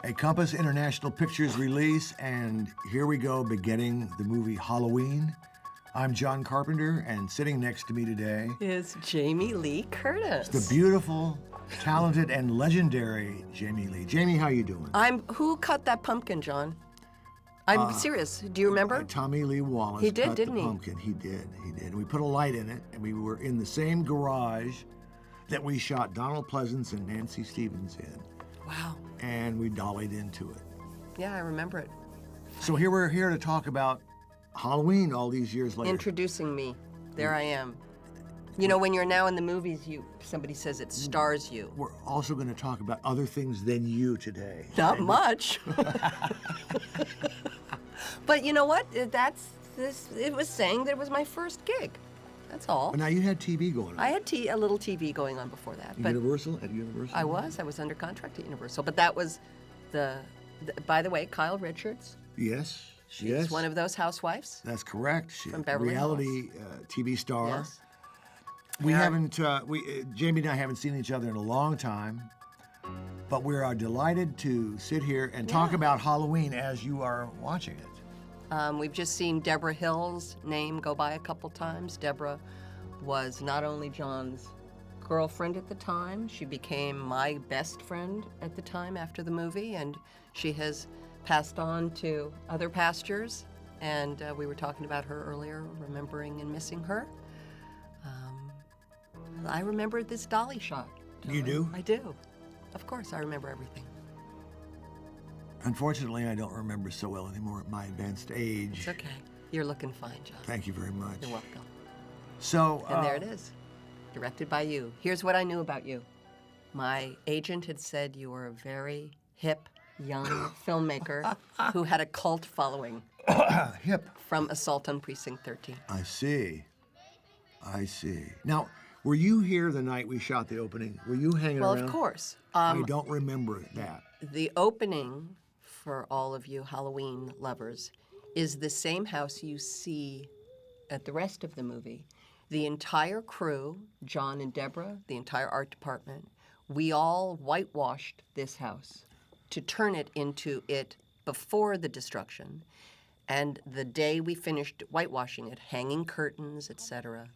A Compass International Pictures release, and here we go, beginning the movie Halloween. I'm John Carpenter, and sitting next to me today is Jamie Lee Curtis. The beautiful, talented, and legendary Jamie Lee. Jamie, how you doing? Who cut that pumpkin, John? I'm serious. Do you remember? Tommy Lee Wallace. He did, cut didn't the he? Pumpkin. He did. We put a light in it, and we were in the same garage that we shot Donald Pleasance and Nancy Stevens in. Wow. And we dollied into it. Yeah, I remember it. So here we're here to talk about Halloween all these years later. Introducing me. There I am. You know, when you're now in the movies, somebody says it stars you. We're also going to talk about other things than you today. Not much. But you know what? It was saying that it was my first gig. That's all. But now you had TV going on. I had a little TV going on before that. But Universal? At Universal? I was under contract at Universal. But that was by the way, Kyle Richards. Yes. She's one of those housewives. That's correct. From Beverly reality TV star. Yes. We haven't, Jamie and I haven't seen each other in a long time, but we are delighted to sit here and talk about Halloween as you are watching it. We've just seen Deborah Hill's name go by a couple times. Deborah was not only John's girlfriend at the time, she became my best friend at the time after the movie, and she has passed on to other pastures, and we were talking about her earlier, remembering and missing her. I remember this dolly shot. You do? I do. Of course, I remember everything. Unfortunately, I don't remember so well anymore at my advanced age. It's okay. You're looking fine, John. Thank you very much. You're welcome. So, and there it is, directed by you. Here's what I knew about you. My agent had said you were a very hip, young filmmaker who had a cult following. Hip. From Assault on Precinct 13. I see. Now, were you here the night we shot the opening? Were you hanging around? Well, of course. I don't remember that. The opening, for all of you Halloween lovers, is the same house you see at the rest of the movie. The entire crew, John and Deborah, the entire art department, we all whitewashed this house to turn it into it before the destruction. And the day we finished whitewashing it, hanging curtains, etc.,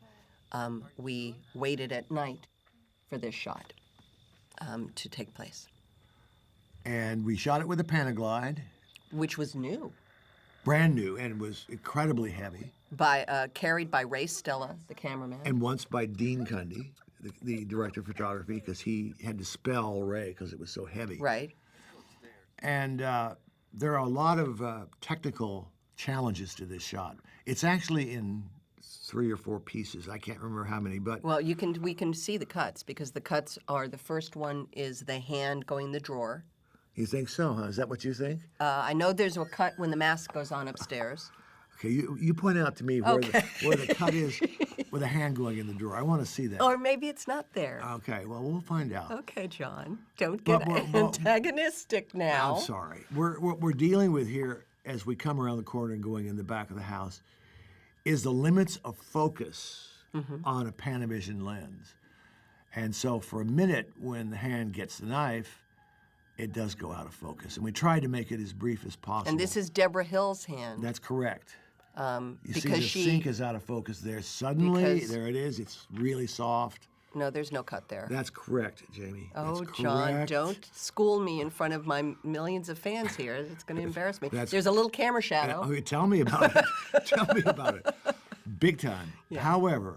we waited at night for this shot to take place. And we shot it with a Panaglide. Which was new. Brand new, and was incredibly heavy. Carried by Ray Stella, the cameraman. And once by Dean Cundy, the director of photography, because he had to spell Ray because it was so heavy. Right. And there are a lot of technical challenges to this shot. It's actually in 3 or 4 pieces. I can't remember how many, but... Well, we can see the cuts, because the cuts are, the first one is the hand going in the drawer. You think so, huh? Is that what you think? I know there's a cut when the mask goes on upstairs. Okay, you point out to me where the cut is with a hand going in the drawer. I want to see that. Or maybe it's not there. Okay, well, we'll find out. Okay, John. Don't get antagonistic now. I'm sorry. What we're dealing with here as we come around the corner and going in the back of the house is the limits of focus on a Panavision lens. And so for a minute, when the hand gets the knife, it does go out of focus. And we tried to make it as brief as possible. And this is Deborah Hill's hand. That's correct. You see because the sink is out of focus there. Suddenly, there it is. It's really soft. No, there's no cut there. That's correct, Jamie. Oh, That's John, correct. don't school me in front of my millions of fans here. It's going to embarrass me. There's a little camera shadow. Tell me about it. Tell me about it. Big time. Yeah. However,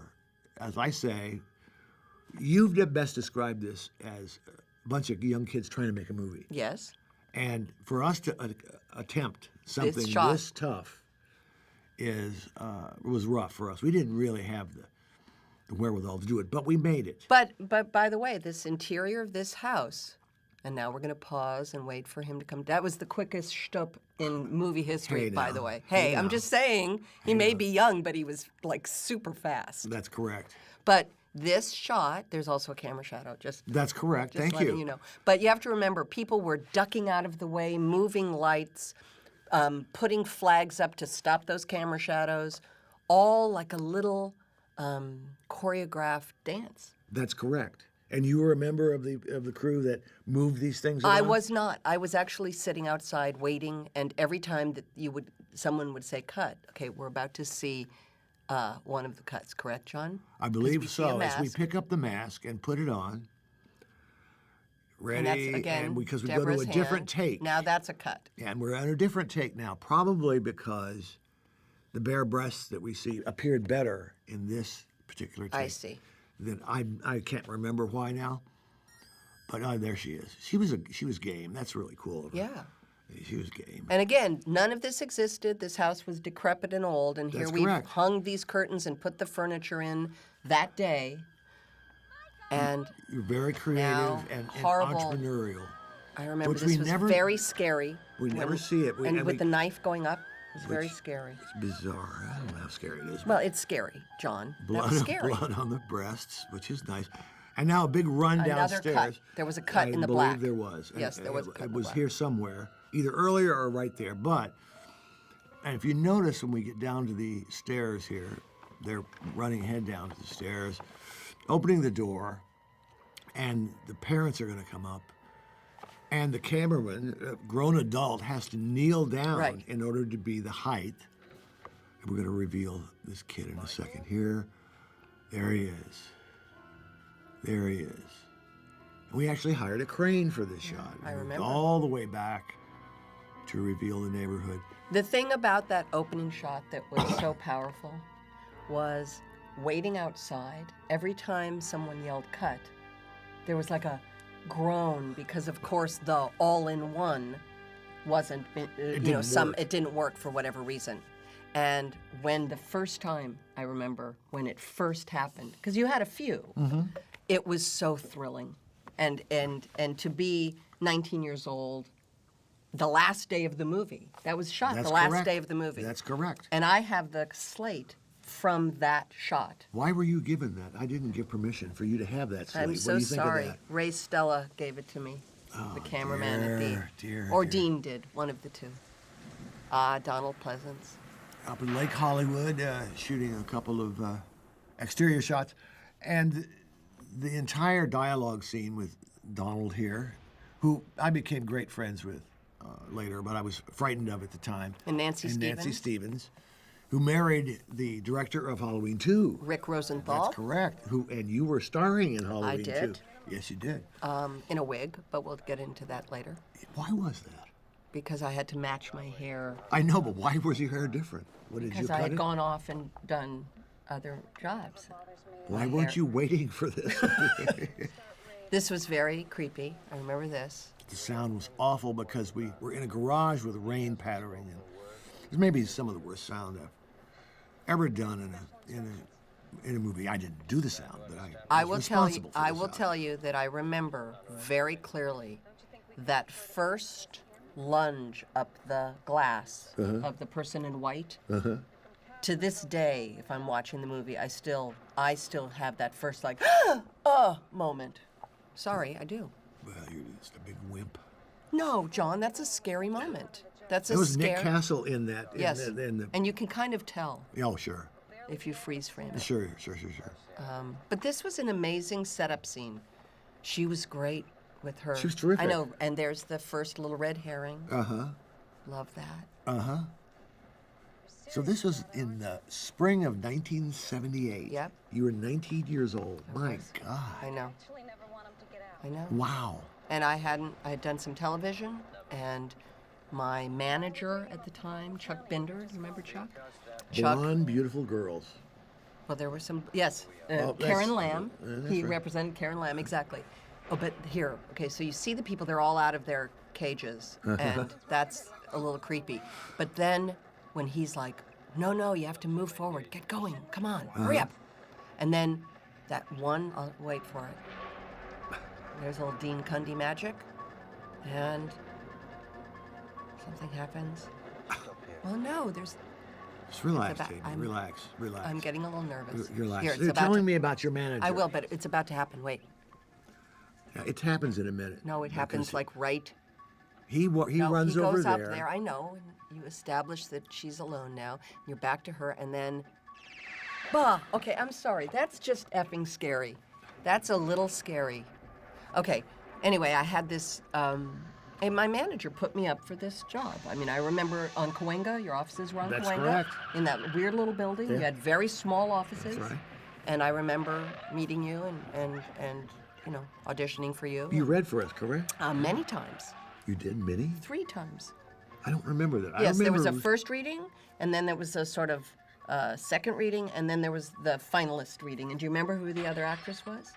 as I say, you've best described this as a bunch of young kids trying to make a movie. Yes. And for us to attempt something this tough was rough for us. We didn't really have the wherewithal to do it, but we made it. But by the way, this interior of this house, and now we're going to pause and wait for him to come. That was the quickest shtup in movie history, by the way. Hey, I'm just saying, he may be young, but he was like super fast. That's correct. But this shot, there's also a camera shadow. That's correct. Just Thank letting you. you know. But you have to remember, people were ducking out of the way, moving lights, putting flags up to stop those camera shadows, all like a little choreographed dance. That's correct. And you were a member of the crew that moved these things around? I was not. I was actually sitting outside waiting, and every time that someone would say, cut, okay, we're about to see one of the cuts, correct, John? I believe so. As we pick up the mask and put it on, ready, And that's, again, because we Deborah's go to a different hand. take. Now that's a cut. And we're on a different take now, probably because the bare breasts that we see appeared better in this particular take. I see. Then I can't remember why now, but there she is. She was game. That's really cool of her. Yeah. She was game. And again, none of this existed. This house was decrepit and old, and here That's we correct. hung these curtains and put the furniture in that day. And You're very creative now, and horrible. entrepreneurial. I remember Which this we was never- very scary. We never see it. And with the knife going up, it was very scary. It's bizarre. I don't know how scary it is. Well, it's scary, John. That blood, was scary. blood on the breasts, which is nice. And now a big run Another downstairs. cut. There was a cut in the black. I believe there was. Yes, there was a cut in It the was black. here somewhere, either earlier or right there. But, and if you notice when we get down to the stairs here, they're running ahead down to the stairs, opening the door, and the parents are going to come up. And the cameraman, a grown adult, has to kneel down Right. in order to be the height. And we're going to reveal this kid in a second. Here, there he is. There he is. And we actually hired a crane for this shot. I We moved remember. all the way back to reveal the neighborhood. The thing about that opening shot that was so powerful was waiting outside. Every time someone yelled cut, there was like a groan because, of course, the all-in-one wasn't, it didn't work for whatever reason. And when the first time, I remember when it first happened, because you had a few, it was so thrilling. And to be 19 years old, the last day of the movie, that was shot That's the last correct. day of the movie. That's correct. And I have the slate from that shot. Why were you given that? I didn't give permission for you to have that slate. I'm What so do you think sorry. of that? Ray Stella gave it to me, the cameraman at the, dear, or dear. Dean did, one of the two. Donald Pleasance. Up in Lake Hollywood, shooting a couple of exterior shots. And the entire dialogue scene with Donald here, who I became great friends with later, but I was frightened of at the time. And Nancy Nancy Stevens. Stevens, who married the director of Halloween 2. Rick Rosenthal. That's correct. And you were starring in Halloween 2. did. Yes, you did. In a wig, but we'll get into that later. Why was that? Because I had to match my hair. I know, but why was your hair different? What did you Because I cut had it? gone off and done other jobs. Why my weren't hair. you waiting for this? This was very creepy. I remember this. The sound was awful because we were in a garage with rain pattering, and it was maybe some of the worst sound I've ever done in a movie. I didn't do the sound, but I was responsible for the I will sound. tell you that I remember very clearly that first lunge up the glass of the person in white. To this day, if I'm watching the movie, I still have that first like moment. Sorry, I do. Well, you're just a big wimp. No, John, that's a scary moment. That's a There was scary. Nick Castle in that. Yes, In the, and you can kind of tell oh, sure. if you freeze frame it. Sure. But this was an amazing setup scene. She was great with her. She was terrific. I know, and there's the first little red herring. Uh-huh. Love that. Uh-huh. So this was in the spring of 1978. Yep. You were 19 years old. My God. I know. I know. Wow. And I had done some television, and my manager at the time, Chuck Binder, you remember Chuck? Chuck. Blonde, beautiful girls. Well, there were some, yes, Oh, Karen that's- Lamb. that's He right. represented Karen Lamb, exactly. Oh, but here, okay, so you see the people, they're all out of their cages, and that's a little creepy. But then when he's like, no, you have to move forward, get going, come on, hurry up. And then that one, I'll wait for it. There's a little Dean Cundy magic, and something happens. Well, no, there's. Just relax, about- Jamie. I'm- Relax. I'm getting a little nervous. Relax. Here, it's You're about telling to, me about your manager. I will, but it's about to happen. Wait. Yeah, it happens in a minute. No, it happens because like right. he No, runs he over goes up there. there. I know, and you establish that she's alone now. You're back to her, and then Bah, okay, I'm sorry. That's just effing scary. That's a little scary. Okay, anyway, I had this, and my manager put me up for this job. I mean, I remember on Cahuenga, your offices were on That's Cahuenga. correct. In that weird little building. Yeah. You had very small offices. That's right. And I remember meeting you and you know, auditioning for you. You read for us, correct? Many times. You did many? 3 times. I don't remember that. I Yes, there was a remember first reading, and then there was a sort of second reading, and then there was the finalist reading. And do you remember who the other actress was?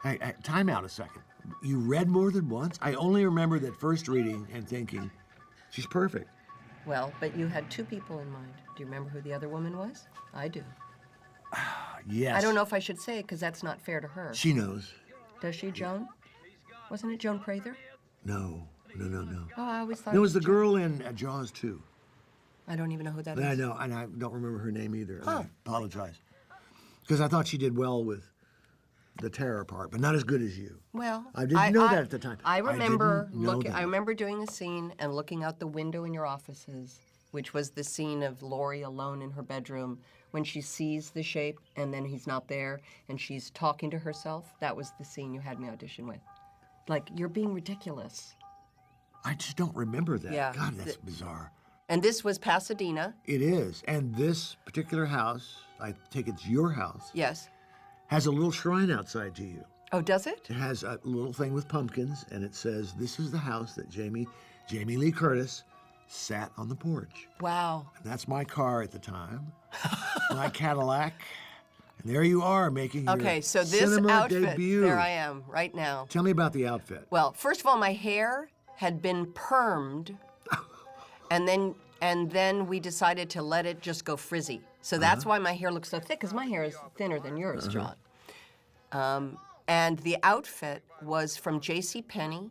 Hey, time out a second. You read more than once? I only remember that first reading and thinking, she's perfect. Well, but you had 2 people in mind. Do you remember who the other woman was? I do. Yes. I don't know if I should say it because that's not fair to her. She knows. Does she, Joan? Wasn't it Joan Prather? No. Oh, I always thought It was the Joan. girl in Jaws 2. I don't even know who that is. I know, and I don't remember her name either. and Huh. I apologize. Because I thought she did well with the terror part, but not as good as you. Well, I didn't know that at the time. I remember didn't know that. I remember doing a scene and looking out the window in your offices, which was the scene of Lori alone in her bedroom when she sees the shape and then he's not there and she's talking to herself. That was the scene you had me audition with. Like, you're being ridiculous. I just don't remember that. Yeah. God, that's bizarre. And this was Pasadena. It is. And this particular house, I take it's your house, Yes. has a little shrine outside to you. Oh, does it? It has a little thing with pumpkins, and it says, this is the house that Jamie Lee Curtis sat on the porch. Wow. And that's my car at the time, my Cadillac. And there you are making Okay, your so this cinema outfit, debut. there I am right now. Tell me about the outfit. Well, first of all, my hair had been permed, and then we decided to let it just go frizzy. So that's why my hair looks so thick, because my hair is thinner than yours, John. And the outfit was from J.C. Penney.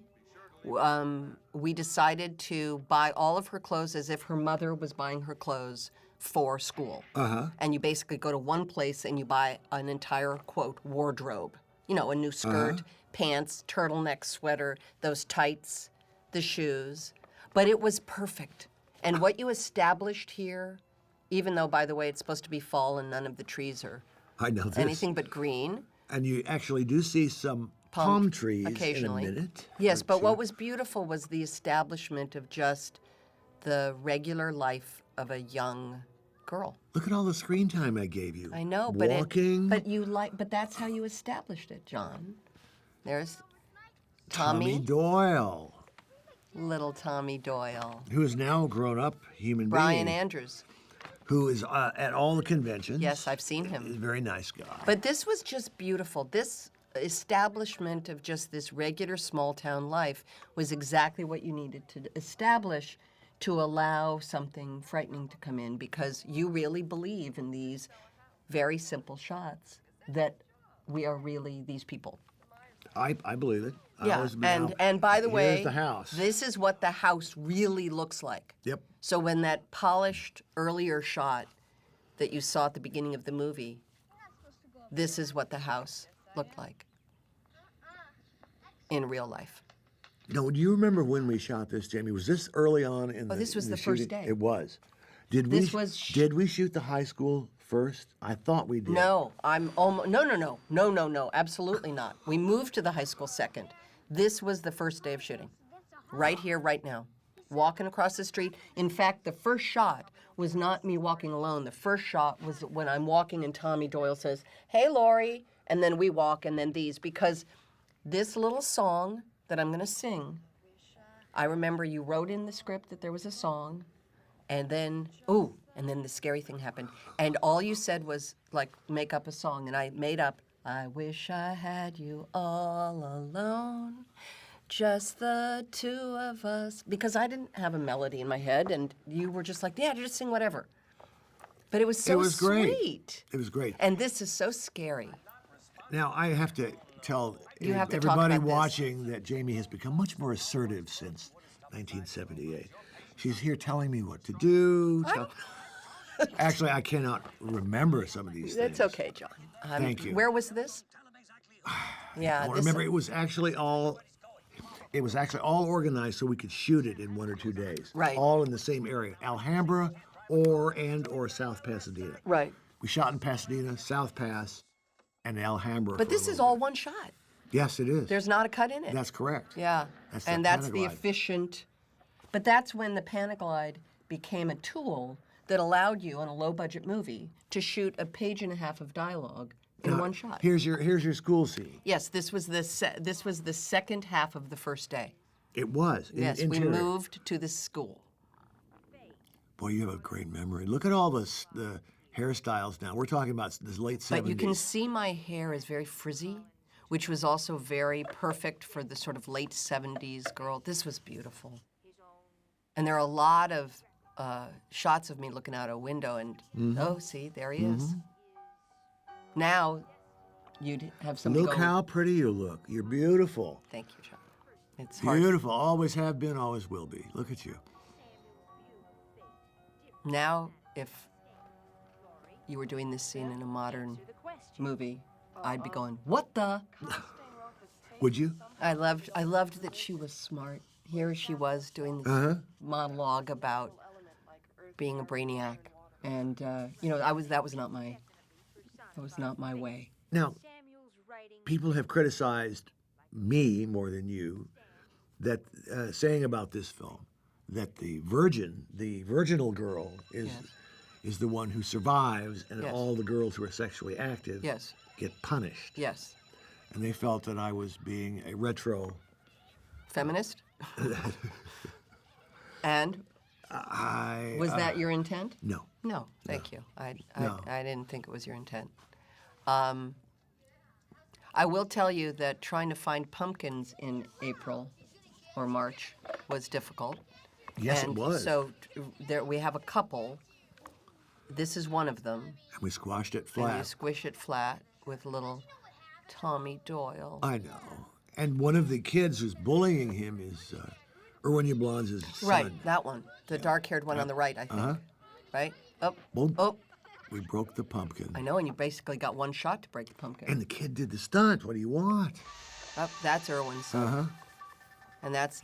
We decided to buy all of her clothes as if her mother was buying her clothes for school. And you basically go to one place and you buy an entire, quote, wardrobe. You know, a new skirt, pants, turtleneck sweater, those tights, the shoes. But it was perfect. And what you established here, even though, by the way, it's supposed to be fall and none of the trees are I know this. anything but green. And you actually do see some palm trees occasionally. in a minute. Yes, or but two. what was beautiful was the establishment of just the regular life of a young girl. Look at all the screen time I gave you. I know, but Walking. but that's how you established it, John. There's Tommy Tommy, Doyle, little Tommy Doyle, who is now a grown-up human Brian being, Andrews. who is at all the conventions. Yes, I've seen him. He's a very nice guy. But this was just beautiful. This establishment of just this regular small town life was exactly what you needed to establish to allow something frightening to come in, because you really believe in these very simple shots that we are really these people. I believe it. I Yeah, always been out. and by the way, Here's the house. this is what the house really looks like. Yep. So when that polished earlier shot that you saw at the beginning of the movie, this is what the house looked like in real life. Now, do you remember when we shot this, Jamie? Was this early on in the? this was in the first shooting? day. It was. Did This we? was Did we shoot the high school first? I thought we did. No, I'm almost, no, absolutely not. We moved to the high school second. This was the first day of shooting. Right here, right now. Walking across the street. In fact, the first shot was not me walking alone. The first shot was when I'm walking and Tommy Doyle says, "Hey, Lori," and then we walk and then these, because this little song that I'm going to sing, I remember you wrote in the script that there was a song, and then, and then the scary thing happened. And all you said was, like, make up a song. And I made up, "I wish I had you all alone, just the two of us." Because I didn't have a melody in my head, and you were just like, yeah, just sing whatever. But it was so It was great. sweet. It was great. And this is so scary. Now, I have to tell You have to talk everybody about this. watching that Jamie has become much more assertive since 1978. She's here telling me what to do. Actually, I cannot remember some of these things. That's okay, John. Thank you. Where was this? Yeah, I don't remember. It was actually all organized so we could shoot it in 1 or 2 days. Right. All in the same area, Alhambra or South Pasadena. Right. We shot in Pasadena, South Pass, and Alhambra. But for a this is little all bit. one shot. Yes, it is. There's not a cut in it. That's correct. Yeah. That's and the that's the Panaglide. efficient. But that's when the Panaglide became a tool that allowed you, on a low-budget movie, to shoot a page and a half of dialogue in Now, one shot. Here's your school scene. Yes, this was the second half of the first day. It was. Yes, we interior. moved to the school. Boy, you have a great memory. Look at all the hairstyles now. We're talking about the late 70s. But you can see my hair is very frizzy, which was also very perfect for the sort of late 70s girl. This was beautiful. And there are a lot of shots of me looking out a window and, oh, see, there he is. Now, you'd have somebody Look go, how pretty you look. You're beautiful. thank you, John. It's hard. Beautiful. Always have been, always will be. Look at you. Now, if you were doing this scene in a modern movie, I'd be going, what the? Would you? I loved that she was smart. Here she was doing this monologue about being a brainiac, and that was not my way. Now, people have criticized me more than you, that saying about this film that the virginal girl is the one who survives, and Yes. all the girls who are sexually active Yes. get punished. Yes. And they felt that I was being a retro. Feminist? And I was that your intent? no. No, thank you. I didn't think it was your intent. I will tell you that trying to find pumpkins in April or March was difficult. Yes, and it was. So there we have a couple. This is one of them. And we squashed it And you flat. squish it flat with little Tommy Doyle. I know. And one of the kids who's bullying him is Erwin Yablon's son. Right, that one. The dark-haired one on the right, I think. Right? Oh, Boom. oh. We broke the pumpkin. I know, and you basically got one shot to break the pumpkin. And the kid did the stunt. What do you want? Oh, that's Erwin's son. And that's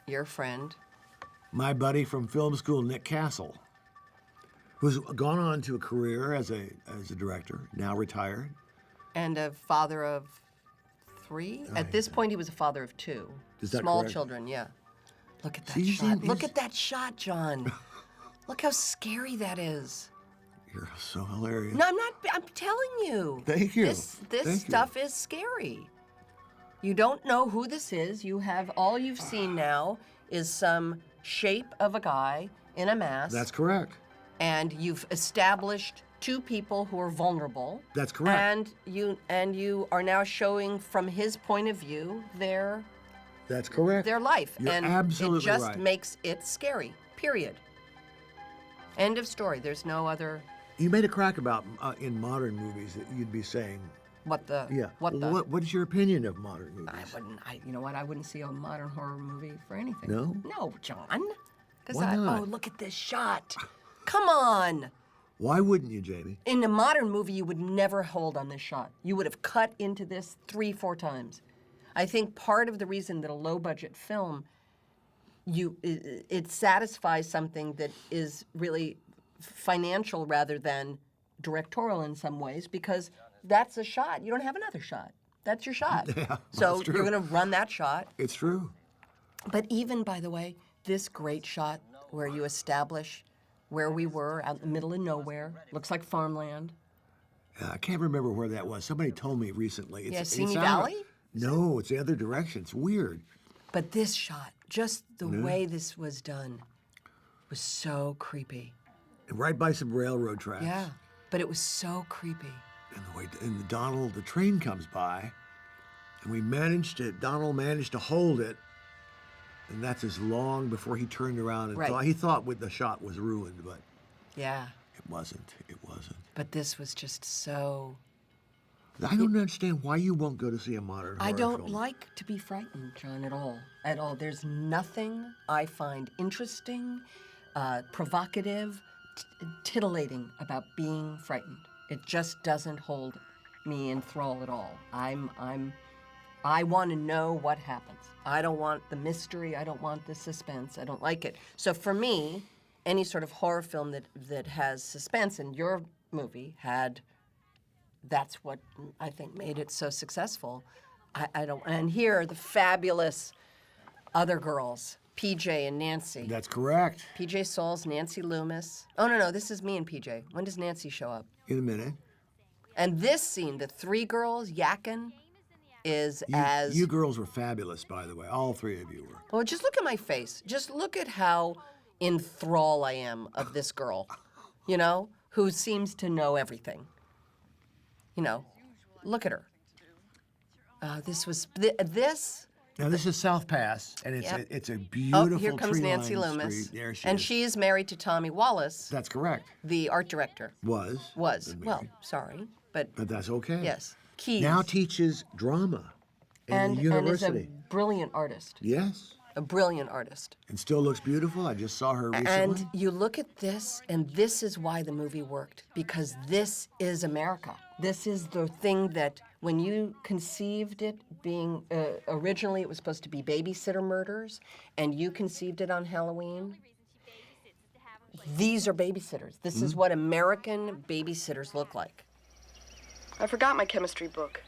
your friend. My buddy from film school, Nick Castle, who's gone on to a career as a director, now retired. And a father of 3? At this point, he was a father of 2. Is that Small correct? children, yeah. Look at that See, you shot. see, Look he's- at that shot, John. Look how scary that is. You're so hilarious. No, I'm not. I'm telling you. Thank you. This Thank you. stuff is scary. You don't know who this is. All you've seen now is some shape of a guy in a mask. That's correct. And you've established 2 people who are vulnerable. That's correct. And you are now showing from his point of view their That's correct. life. You're and absolutely it just right. makes it scary. Period. End of story. There's no other You made a crack about in modern movies that you'd be saying, what the yeah. what the What is your opinion of modern movies? you know what? I wouldn't see a modern horror movie for anything. No? No, John. Because Why not? oh, look at this shot. Come on. Why wouldn't you, Jamie? In a modern movie, you would never hold on this shot. You would have cut into this 3-4 times. I think part of the reason that a low-budget film, it satisfies something that is really financial rather than directorial in some ways, because that's a shot. You don't have another shot. That's your shot. Yeah, so that's true. you're going to run that shot. It's true. But even, by the way, this great shot where you establish where we were out in the middle of nowhere, looks like farmland. I can't remember where that was. Somebody told me recently. Yeah, it's Simi out- Valley? No, it's the other direction. It's weird. But this shot, just the way this was done, was so creepy. And right by some railroad tracks. Yeah, but it was so creepy. And the train comes by, and Donald managed to hold it, and that's as long before he turned around and Right. he thought the shot was ruined, but Yeah, it wasn't. It wasn't. but this was just so... I don't understand why you won't go to see a modern horror I don't film. like to be frightened, John, at all. At all. There's nothing I find interesting, provocative, titillating about being frightened. It just doesn't hold me in thrall at all. I want to know what happens. I don't want the mystery. I don't want the suspense. I don't like it. So for me, any sort of horror film that has suspense, and your movie had, that's what I think made it so successful. I don't, and here are the fabulous other girls, PJ and Nancy. That's correct. PJ Souls, Nancy Loomis. Oh, no, this is me and PJ. When does Nancy show up? In a minute. And this scene, the three girls yakking, is as... You girls were fabulous, by the way. All three of you were. Well, just look at my face. Just look at how in thrall I am of this girl, you know, who seems to know everything. You know, look at her. This was, this... Now, this is South Pass, and Yep. it's a beautiful Oh, here comes Nancy tree-lined Loomis. street. There she and is. she is married to Tommy Wallace, That's correct. the art director. Was. Was. But Well, maybe. sorry, but But that's okay. yes. Keys. Now teaches drama in and the is a university. brilliant artist. Yes. A brilliant artist. And still looks beautiful. I just saw her recently. And you look at this, and this is why the movie worked, because this is America. This is the thing that, when you conceived it being, originally it was supposed to be babysitter murders, and you conceived it on Halloween, these are babysitters. This is what American babysitters look like. I forgot my chemistry book.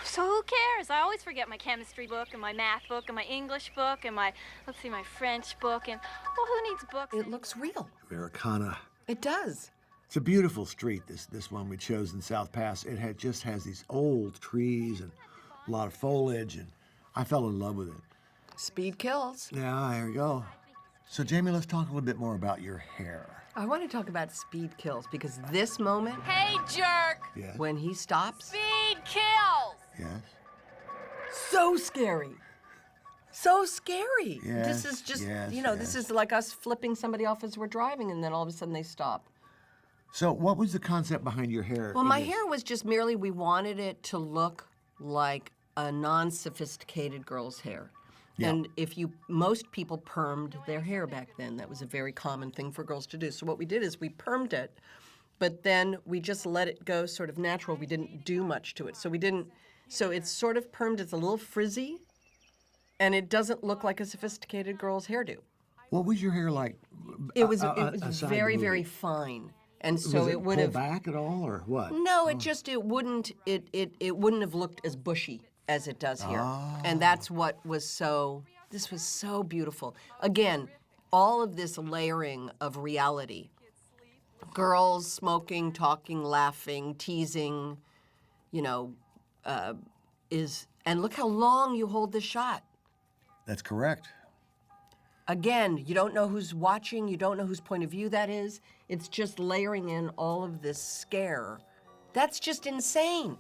So who cares? I always forget my chemistry book and my math book and my English book and my, let's see, my French book and, well, who needs books? It looks real. Americana. It does. It's a beautiful street, this one we chose in South Pass. It just has these old trees and a lot of foliage, and I fell in love with it. Speed kills. Yeah, here we go. So, Jamie, let's talk a little bit more about your hair. I want to talk about speed kills, because this moment, Hey, jerk! Yes? when he stops, Speed kills! Yes? so scary. So scary. Yes, This is just, yes, you know, this yes. is like us flipping somebody off as we're driving, and then all of a sudden they stop. So, what was the concept behind your hair? Well, in my this? hair was just merely, we wanted it to look like a non-sophisticated girl's hair. Yeah. And most people permed their hair back then. That was a very common thing for girls to do. So what we did is we permed it, but then we just let it go sort of natural. We didn't do much to it. So it's sort of permed, it's a little frizzy, and it doesn't look like a sophisticated girl's hairdo. What was your hair like? It was aside the very, movie? very fine. And so was it would pulled have back at all, or what? No, it wouldn't have looked as bushy as it does here. And that's what was this was so beautiful. Again, all of this layering of reality. Girls smoking, talking, laughing, teasing, you know, and look how long you hold the shot. That's correct. Again, you don't know who's watching, you don't know whose point of view that is. It's just layering in all of this scare. That's just insane.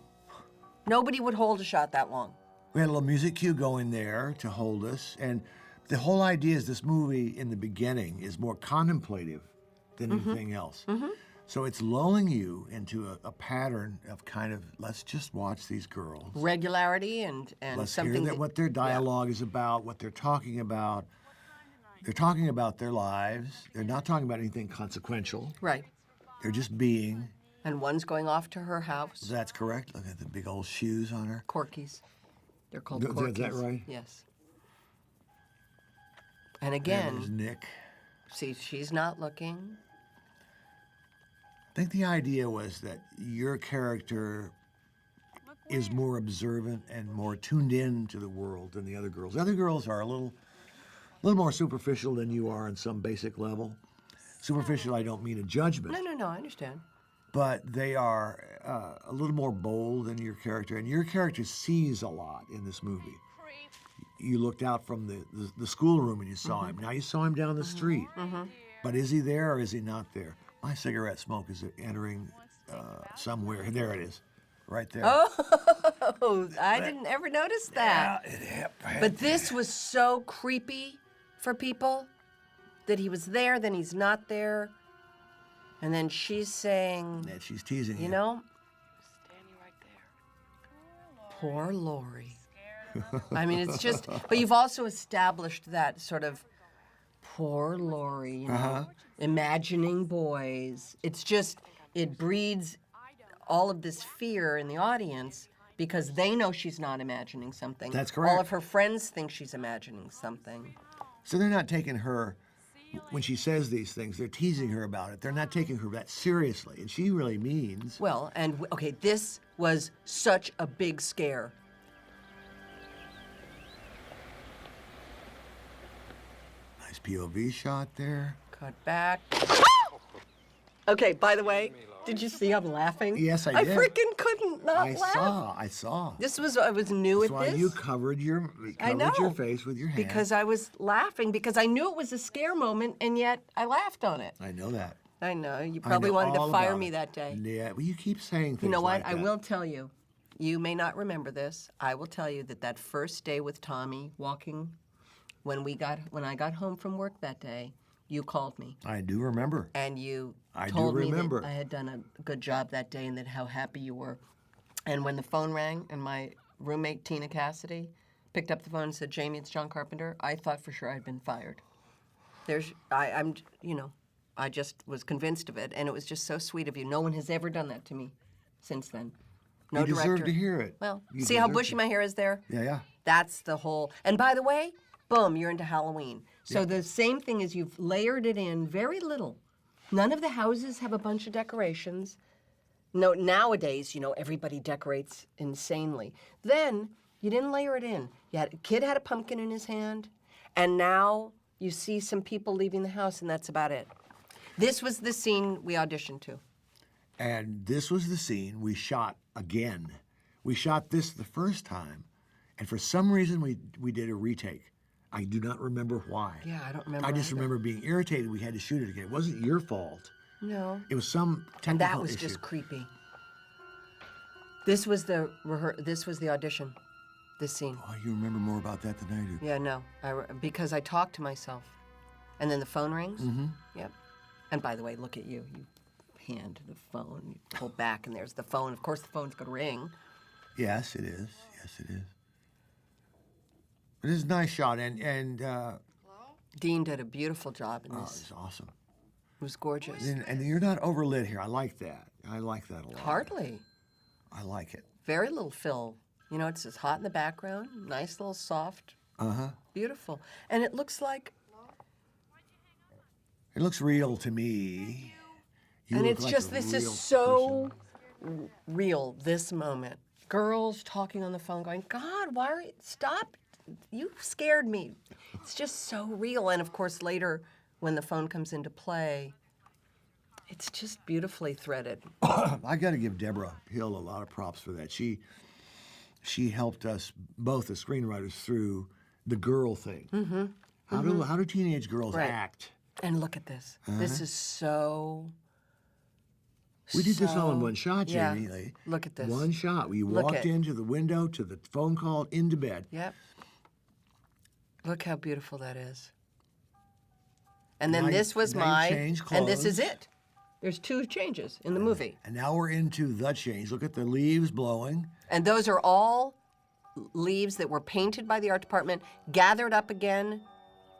Nobody would hold a shot that long. We had a little music cue going there to hold us, and the whole idea is this movie in the beginning is more contemplative than anything else. So it's lulling you into a pattern of kind of, let's just watch these girls. Regularity and Let's something hear what their dialogue is about, what they're talking about. They're talking about their lives. They're not talking about anything consequential. Right. They're just being. And one's going off to her house. That's correct. Look at the big old shoes on her. Corkies. They're called Is corkies. that right? Yes. And There's again, Nick. see, she's not looking. I think the idea was that your character is more observant and more tuned in to the world than the other girls. The other girls are a little more superficial than you are on some basic level. Superficial, I don't mean a judgment, No, I understand. but they are a little more bold than your character, and your character sees a lot in this movie. You looked out from the schoolroom and you saw him. Now you saw him down the street. But is he there or is he not there? My cigarette smoke is entering somewhere. There it is, right there. Oh, I didn't ever notice that. Yeah, it happened. But this was so creepy for people that he was there, then he's not there. And then she's saying, Yeah, she's teasing you know, poor Lori. I mean, it's just, but you've also established that sort of poor Lori, you know, imagining boys. It's just, it breeds all of this fear in the audience because they know she's not imagining something. That's correct. All of her friends think she's imagining something. So they're not taking her when she says these things, they're teasing her about it. They're not taking her that seriously, and she really means. Well, and okay, this was such a big scare. Nice POV shot there. Cut back. Okay, by the way, did you see I'm laughing? Yes, I did. I freaking couldn't not laugh. I saw. I was new That's at why this. you covered your face with your hand. Because I was laughing because I knew it was a scare moment and yet I laughed on it. I know that. I know. You I probably know wanted to all fire about me it. that day. Yeah, well, you keep saying things You know what? like I that. will tell you. You may not remember this. I will tell you that first day with Tommy walking, when I got home from work that day, you called me I do remember. and you I do told me remember. that I had done a good job that day and that how happy you were. And when the phone rang and my roommate Tina Cassidy picked up the phone and said, "Jamie, it's John Carpenter," I thought for sure I'd been fired. I just was convinced of it, and it was just so sweet of you. No one has ever done that to me since then. No You director. deserve to hear it. Well, You see how deserve bushy to. my hair is there? Yeah. That's the whole. And by the way, boom, you're into Halloween. So the same thing is you've layered it in very little. None of the houses have a bunch of decorations. No, nowadays, everybody decorates insanely. Then you didn't layer it in. A kid had a pumpkin in his hand, and now you see some people leaving the house, and that's about it. This was the scene we auditioned to. And this was the scene we shot again. We shot this the first time, and for some reason we did a retake. I do not remember why. Yeah, I don't remember. I just either. remember being irritated we had to shoot it again. It wasn't your fault. No. It was some technical And that was issue. just creepy. This was the audition. This scene. Oh, you remember more about that than I do. Yeah, no, because I talked to myself, and then the phone rings. Mm-hmm. Yep. And by the way, look at you. You hand the phone, you pull back, and there's the phone. Of course, the phone's gonna ring. Yes, it is. Yes, it is. It is a nice shot, and Dean did a beautiful job in oh, this. it's awesome. It was gorgeous. And you're not overlit here. I like that. I like that a lot. Hardly. I like it. Very little fill. It's just hot in the background. Nice little soft. Beautiful. And it looks like. It looks real to me. You And look it's like just, a this real is so person. real, this moment. Girls talking on the phone going, "God, why are you, stop, you scared me." It's just so real. And of course, later, when the phone comes into play, it's just beautifully threaded. I got to give Deborah Hill a lot of props for that. She helped us both as screenwriters through the girl thing. Mm-hmm. How do teenage girls Right. act? And look at this. This is so. We did this all in one shot, yeah. Jamie. Like, Look at this. One shot. We Look walked at- into the window, to the phone call, into bed. Yep. Look how beautiful that is. And then Now you- this was now you my, change and this is clothes. it. There's 2 changes in the movie. And now we're into the change. Look at the leaves blowing. And those are all leaves that were painted by the art department, gathered up again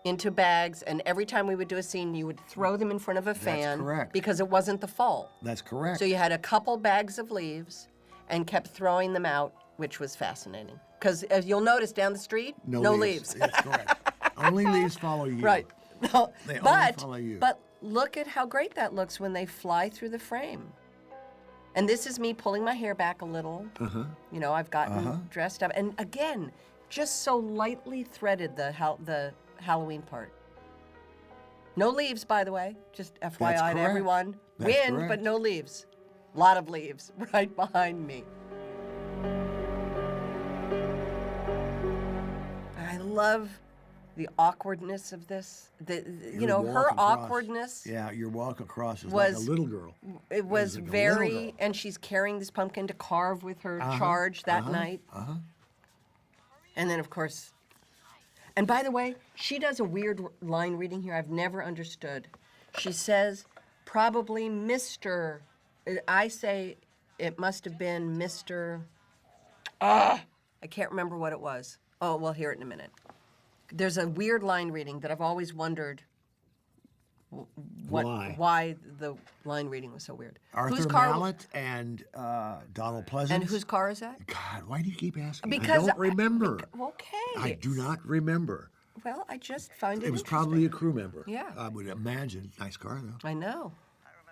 into bags, and every time we would do a scene, you would throw them in front of a fan. correct. Because it wasn't the fall. That's correct. So you had a couple bags of leaves and kept throwing them out, which was fascinating. Because as you'll notice down the street, no leaves. That's correct. Only leaves follow you. Right. No, They only but, follow you. but look at how great that looks when they fly through the frame. And this is me pulling my hair back a little. I've gotten dressed up. And again, just so lightly threaded the Halloween part. No leaves, by the way. Just FYI to correct. everyone. That's Wind, correct. but no leaves. A lot of leaves right behind me. I love the awkwardness of this. Your walk Her across- awkwardness. Yeah, your walk across is like a was- little girl. It was like a little very, girl. and she's carrying this pumpkin to carve with her charge that night. And then, of course, and by the way, she does a weird line reading here I've never understood. She says, probably Mr. I say it must have been Mr. I can't remember what it was. Oh, we'll hear it in a minute. There's a weird line reading that I've always wondered why the line reading was so weird. Arthur Whose car? Mallet and Donald Pleasance. And whose car is that? God, why do you keep asking? Because I don't remember. Okay. I do not remember. Well, I just find it It was probably a interesting. crew member. Yeah. I would imagine. Nice car, though. I know.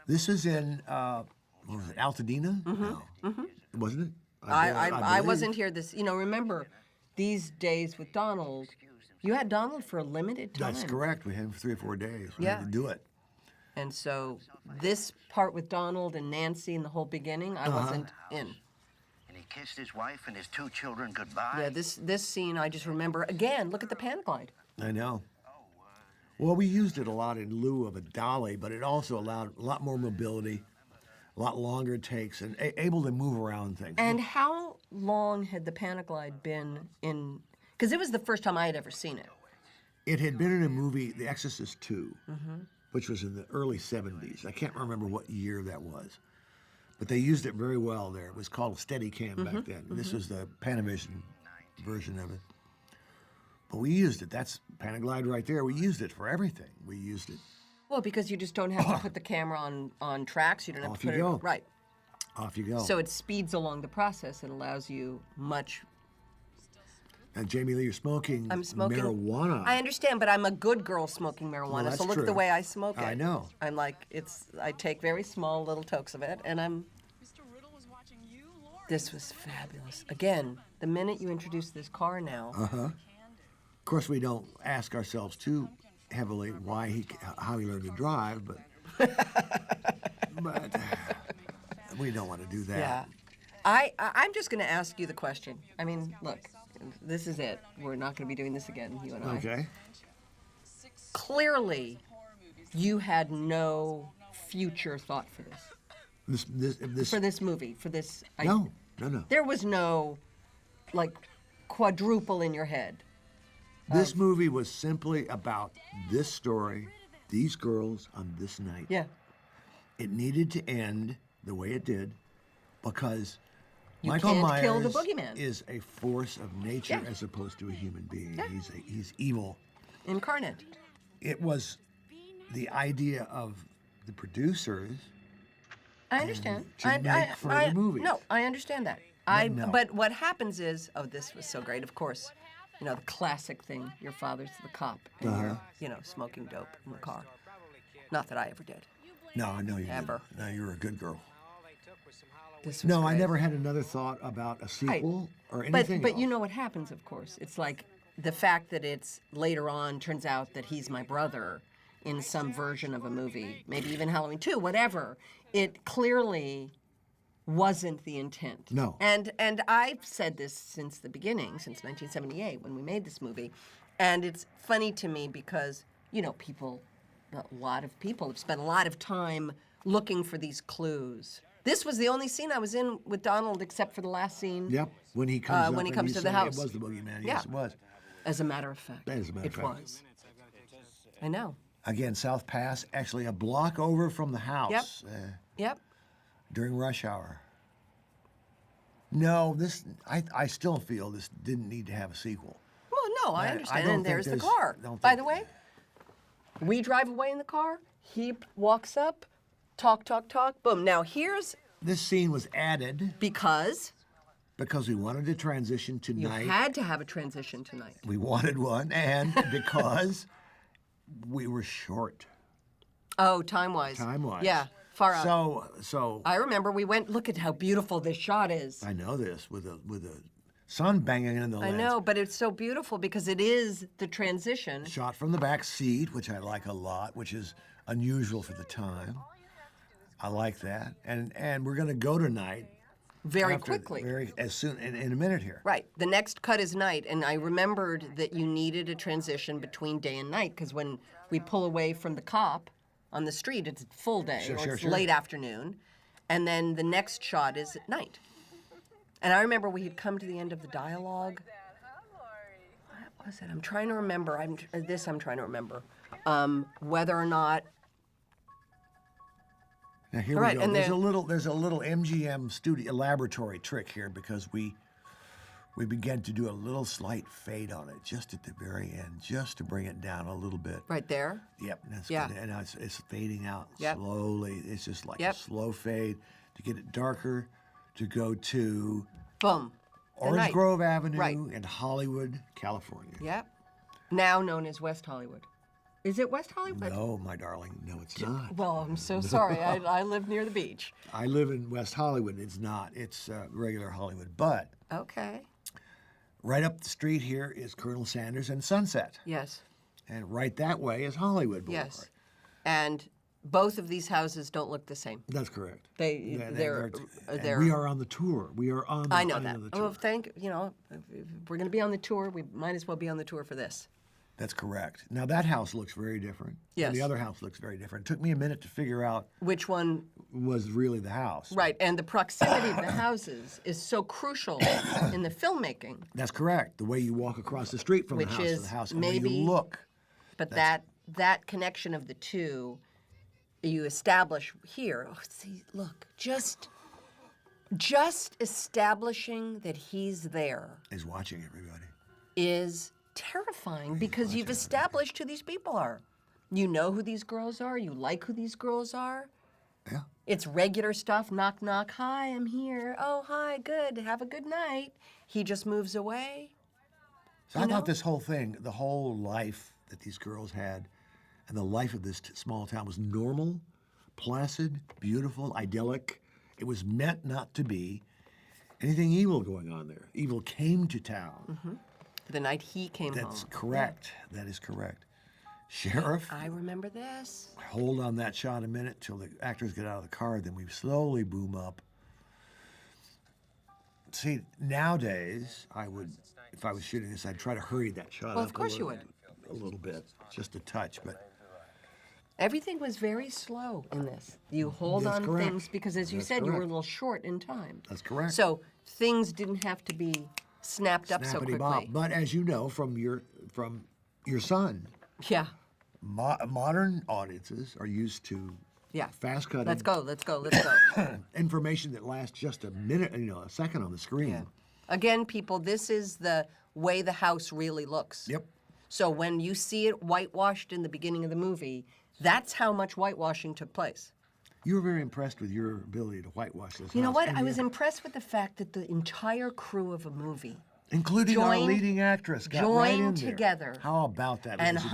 This is in, what was it, Altadena? No. Wasn't it? I believe. wasn't here this. Remember, these days with Donald, you had Donald for a limited time. That's correct. We had him for 3 or 4 days. We Yeah. had to do it. And so this part with Donald and Nancy in the whole beginning, I wasn't in. And he kissed his wife and his 2 children goodbye. Yeah, this scene I just remember. Again, look at the Panaglide. I know. Well, we used it a lot in lieu of a dolly, but it also allowed a lot more mobility, a lot longer takes, and able to move around things. And how long had the Panaglide been in? Because it was the first time I had ever seen it. It had been in a movie, The Exorcist II, which was in the early 70s. I can't remember what year that was. But they used it very well there. It was called a Steadicam back then. This was the Panavision version of it. But we used it. That's Panaglide right there. We used it for everything. We used it. Well, because you just don't have to put the camera on tracks. You don't have Off to put you go. it right. Off you go. So it speeds along the process and allows you much. And Jamie Lee, you're smoking, I'm smoking marijuana. I understand, but I'm a good girl smoking marijuana. that's so look at the true. way I smoke it. I know. I'm like I take very small little tokes of it, and I'm. This was fabulous. Again, the minute you introduce this car now, Of course, we don't ask ourselves too heavily how he learned to drive, but we don't want to do that. yeah, I'm just going to ask you the question. I mean, look, this is it. We're not going to be doing this again, you and I. Okay. Clearly, you had no future thought for this. This. For this movie, for this. No. There was no, like, quadruple in your head. This movie was simply about this story, these girls on this night. Yeah. It needed to end the way it did because You Michael can't Myers kill the boogeyman. is a force of nature Yeah. as opposed to a human being. Yeah. He's evil. Incarnate. It was the idea of the producers. I understand. to make further movies. No, I understand that. no. But what happens is, this was so great. Of course, the classic thing. Your father's the cop, and you're, smoking dope in the car. Not that I ever did. No, I know you Ever. didn't. No, you were a good girl. This was No, I great. never had another thought about a sequel or But anything but else. you know what happens, of course. It's like the fact that it's later on turns out that he's my brother in some version of a movie, maybe even Halloween 2, whatever. It clearly wasn't the intent. No. And I've said this since the beginning, since 1978 when we made this movie. And it's funny to me because, a lot of people have spent a lot of time looking for these clues. This was the only scene I was in with Donald except for the last scene. Yep, when he comes up when he and comes you to the say house. It was the boogeyman. Yeah. Yes, it was. As a matter of fact. As a matter of it fact. was. I know. Again, South Pass, actually a block over from the house Yep. during rush hour. No, I still feel this didn't need to have a sequel. Well, no, I I understand. don't And think there's the there's- car. don't By think- the way, we drive away in the car. He walks up, talk, boom. Now here's This scene was added because because we wanted to transition to you night. had to have a transition tonight. We wanted one, and because we were short Oh, time-wise. time-wise. Yeah, far out. So I remember we went, look at how beautiful this shot is. I know this with the sun banging in the I lens. know, but it's so beautiful because it is the transition. Shot from the back seat, which I like a lot, which is unusual for the time. I like that, and we're gonna go tonight Very after- quickly. as soon in a minute here. Right. The next cut is night, and I remembered that you needed a transition between day and night because when we pull away from the cop on the street, it's full day Sure, or sure, it's sure. late afternoon, and then the next shot is at night. And I remember we had come to the end of the dialogue. What was it? I'm trying to remember. I'm trying to remember whether or not. Now here All we right, go. and There's then- a little MGM studio laboratory trick here because we began to do a little slight fade on it just at the very end, just to bring it down a little bit. Right there. Yep, that's Yeah. good. And now it's fading out Yep. slowly. It's just like Yep. a slow fade to get it darker, to go to Boom. The Orange night. Grove Avenue Right. in Hollywood, California. Yep. now known as West Hollywood. Is it West Hollywood? No, my darling, no, it's not. Well, I'm so sorry. I live near the beach. I live in West Hollywood. It's not. It's regular Hollywood. But Okay. right up the street here is Colonel Sanders and Sunset. Yes. And right that way is Hollywood Boulevard. Yes. And both of these houses don't look the same. That's correct. They're and we are on the tour. We are on the, I know on that. the tour. Oh, if we're going to be on the tour, we might as well be on the tour for this. That's correct. Now, that house looks very different. Yes. And the other house looks very different. It took me a minute to figure out Which one? was really the house. Right. And the proximity of the houses is so crucial in the filmmaking. That's correct. The way you walk across the street from Which the house to is the house and the maybe- way you look. But that connection of the two, you establish here. Oh, see, look, just establishing that he's there Is watching everybody. is terrifying because you've established who these people are. You know who these girls are. You like who these girls are. Yeah. It's regular stuff. Knock, knock. Hi, I'm here. Oh, hi. Good. Have a good night. He just moves away. So I thought this whole thing, the whole life that these girls had, and the life of this small town was normal, placid, beautiful, idyllic. It was meant not to be anything evil going on there. Evil came to town. The night he came That's home. correct. That is correct. Sheriff, I remember this. hold on that shot a minute till the actors get out of the car, then we slowly boom up. See, nowadays, if I was shooting this, I'd try to hurry that shot Well, up of course you would. a little bit, just a touch, but Everything was very slow in this. You hold That's on correct. things because, as you That's said, you were a correct. little short in time. That's correct. So things didn't have to be snapped up so snappity-bop. quickly. But as you know from your son, Yeah. modern audiences are used to Yeah. fast cutting Let's go. Let's go. Let's go. information that lasts just a minute, a second on the screen. Again, people, this is the way the house really looks. Yep. So when you see it whitewashed in the beginning of the movie, that's how much whitewashing took place. You were very impressed with your ability to whitewash this You know house, what? and I you- was impressed with the fact that the entire crew of a movie including our joined- leading actress, got right in joined there. together How about that? and ladies and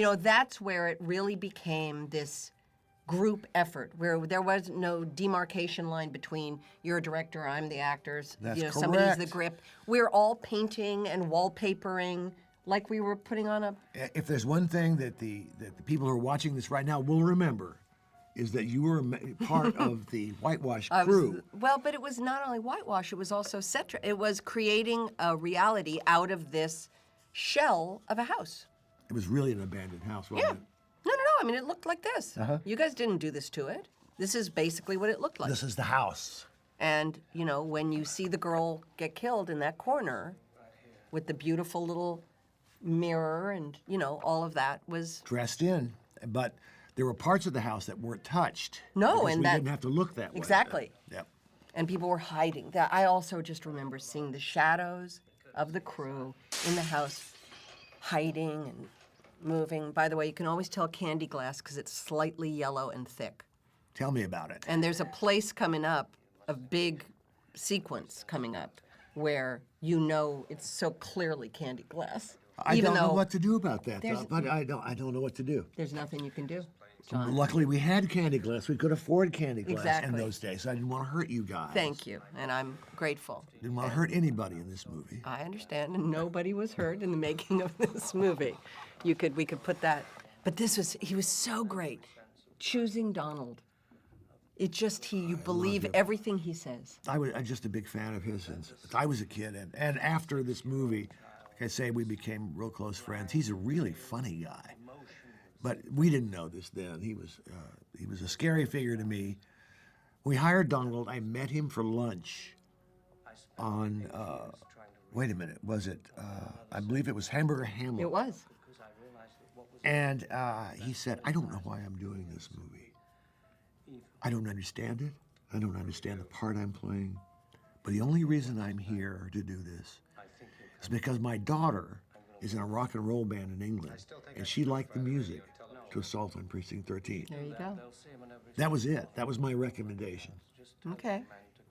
hung, that's where it really became this group effort where there was no demarcation line between you're a director, I'm the actors, That's somebody's the correct. grip. We're all painting and wallpapering like we were putting on a If there's one thing that the people who are watching this right now will remember, is that you were part of the whitewash crew. Well, but it was not only whitewash, it was also it was creating a reality out of this shell of a house. It was really an abandoned house, wasn't Yeah. it? No. I mean, it looked like this. You guys didn't do this to it. This is basically what it looked like. This is the house. And, when you see the girl get killed in that corner with the beautiful little mirror and, all of that was. Dressed in, but there were parts of the house that weren't touched. No, because and we that- didn't have to look that way. Exactly. Yep. And people were hiding. That I also just remember seeing the shadows of the crew in the house hiding and moving. By the way, you can always tell candy glass because it's slightly yellow and thick. Tell me about it. And there's a place coming up, a big sequence coming up, where it's so clearly candy glass. I even don't know though what to do about that, there's- but I don't know what to do. there's nothing you can do, John. Luckily, we had candy glass. We could afford candy glass in Exactly. those days. So I didn't want to hurt you guys. Thank you, and I'm grateful. Didn't want to hurt anybody in this movie. I understand, and nobody was hurt in the making of this movie. We could put that, but he was so great. Choosing Donald. You believe everything he says. I'm just a big fan of his since I was a kid. And after this movie, like I say, we became real close friends. He's a really funny guy. But we didn't know this then. He was a scary figure to me. We hired Donald. I met him for lunch on, wait a minute, was it, I believe it was Hamburger Hamlet. It was. And he said, I don't know why I'm doing this movie. I don't understand it. I don't understand the part I'm playing. But the only reason I'm here to do this is because my daughter is in a rock and roll band in England, and she liked the music to Assault on Precinct 13. There you go. That was it. That was my recommendation. Okay.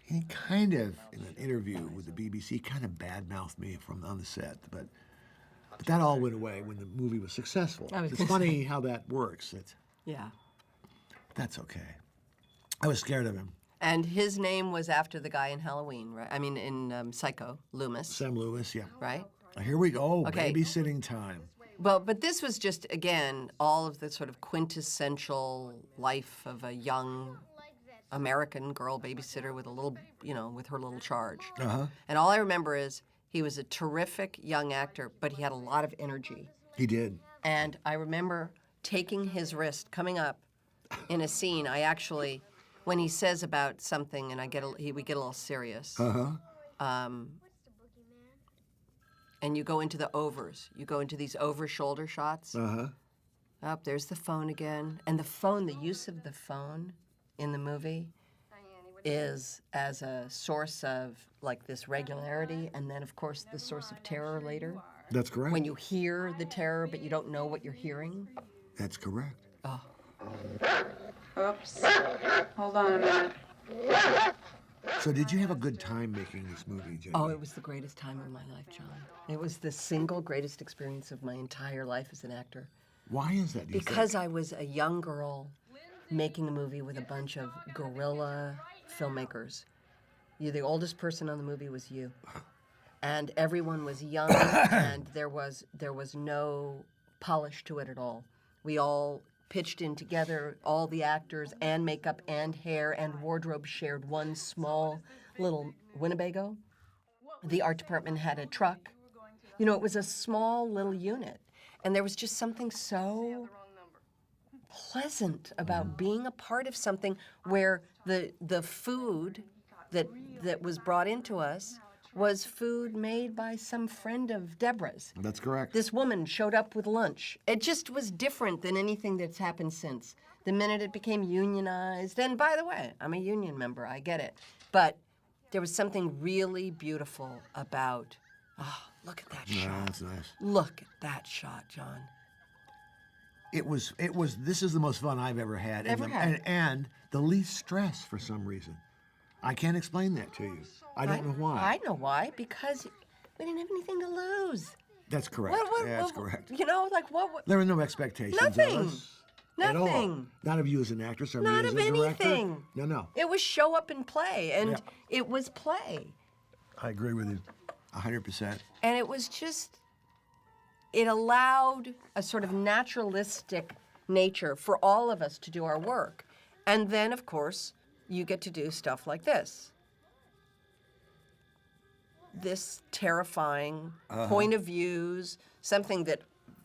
He kind of, in an interview with the BBC, kind of badmouthed me from on the set, but But that all went away when the movie was successful. I was It's gonna funny how that works. Yeah. That's okay. I was scared of him. And his name was after the guy in Halloween, right? I mean, in Psycho, Loomis, Sam Lewis, yeah. right? Here we go. Okay. Babysitting time. Well, but this was just, again, all of the sort of quintessential life of a young American girl babysitter with a little, with her little charge. Uh-huh. And all I remember is he was a terrific young actor, but he had a lot of energy. He did. And I remember taking his wrist, coming up in a scene. I actually, when he says about something, and we get a little serious. And you go into the overs. You go into these over-shoulder shots. Oh, there's the phone again. And the use of the phone in the movie is as a source of, like, this regularity, and then, of course, the source of terror later. That's correct. When you hear the terror, but you don't know what you're hearing. That's correct. Oh. Oops. Hold on a minute. So did you have a good time making this movie, Jenny? Oh, it was the greatest time of my life, John. It was the single greatest experience of my entire life as an actor. Why is that, do you think? Because I was a young girl making a movie with a bunch of guerrilla filmmakers. The oldest person on the movie was you. And everyone was young, and there was no polish to it at all. We all pitched in together, all the actors and makeup and hair and wardrobe shared one small little Winnebago. The art department had a truck. It was a small little unit. And there was just something so pleasant about being a part of something where the food that was brought into us was food made by some friend of Deborah's. That's correct. This woman showed up with lunch. It just was different than anything that's happened since. The minute it became unionized, and by the way, I'm a union member, I get it. But there was something really beautiful about, look at that shot. That's nice. Look at that shot, John. This is the most fun I've ever had. Ever had. And the least stress for some reason. I can't explain that to you. I don't know why. I know why, because we didn't have anything to lose. That's correct. That's correct. What? There were no expectations Nothing. of us. At all. Nothing. Not of you as an actress or me Not as of a director. anything. No. It was show up and play, and Yeah. it was play. I agree with you 100%. And it was just, it allowed a sort of naturalistic nature for all of us to do our work. And then, of course, you get to do stuff like this. This terrifying point of views, something that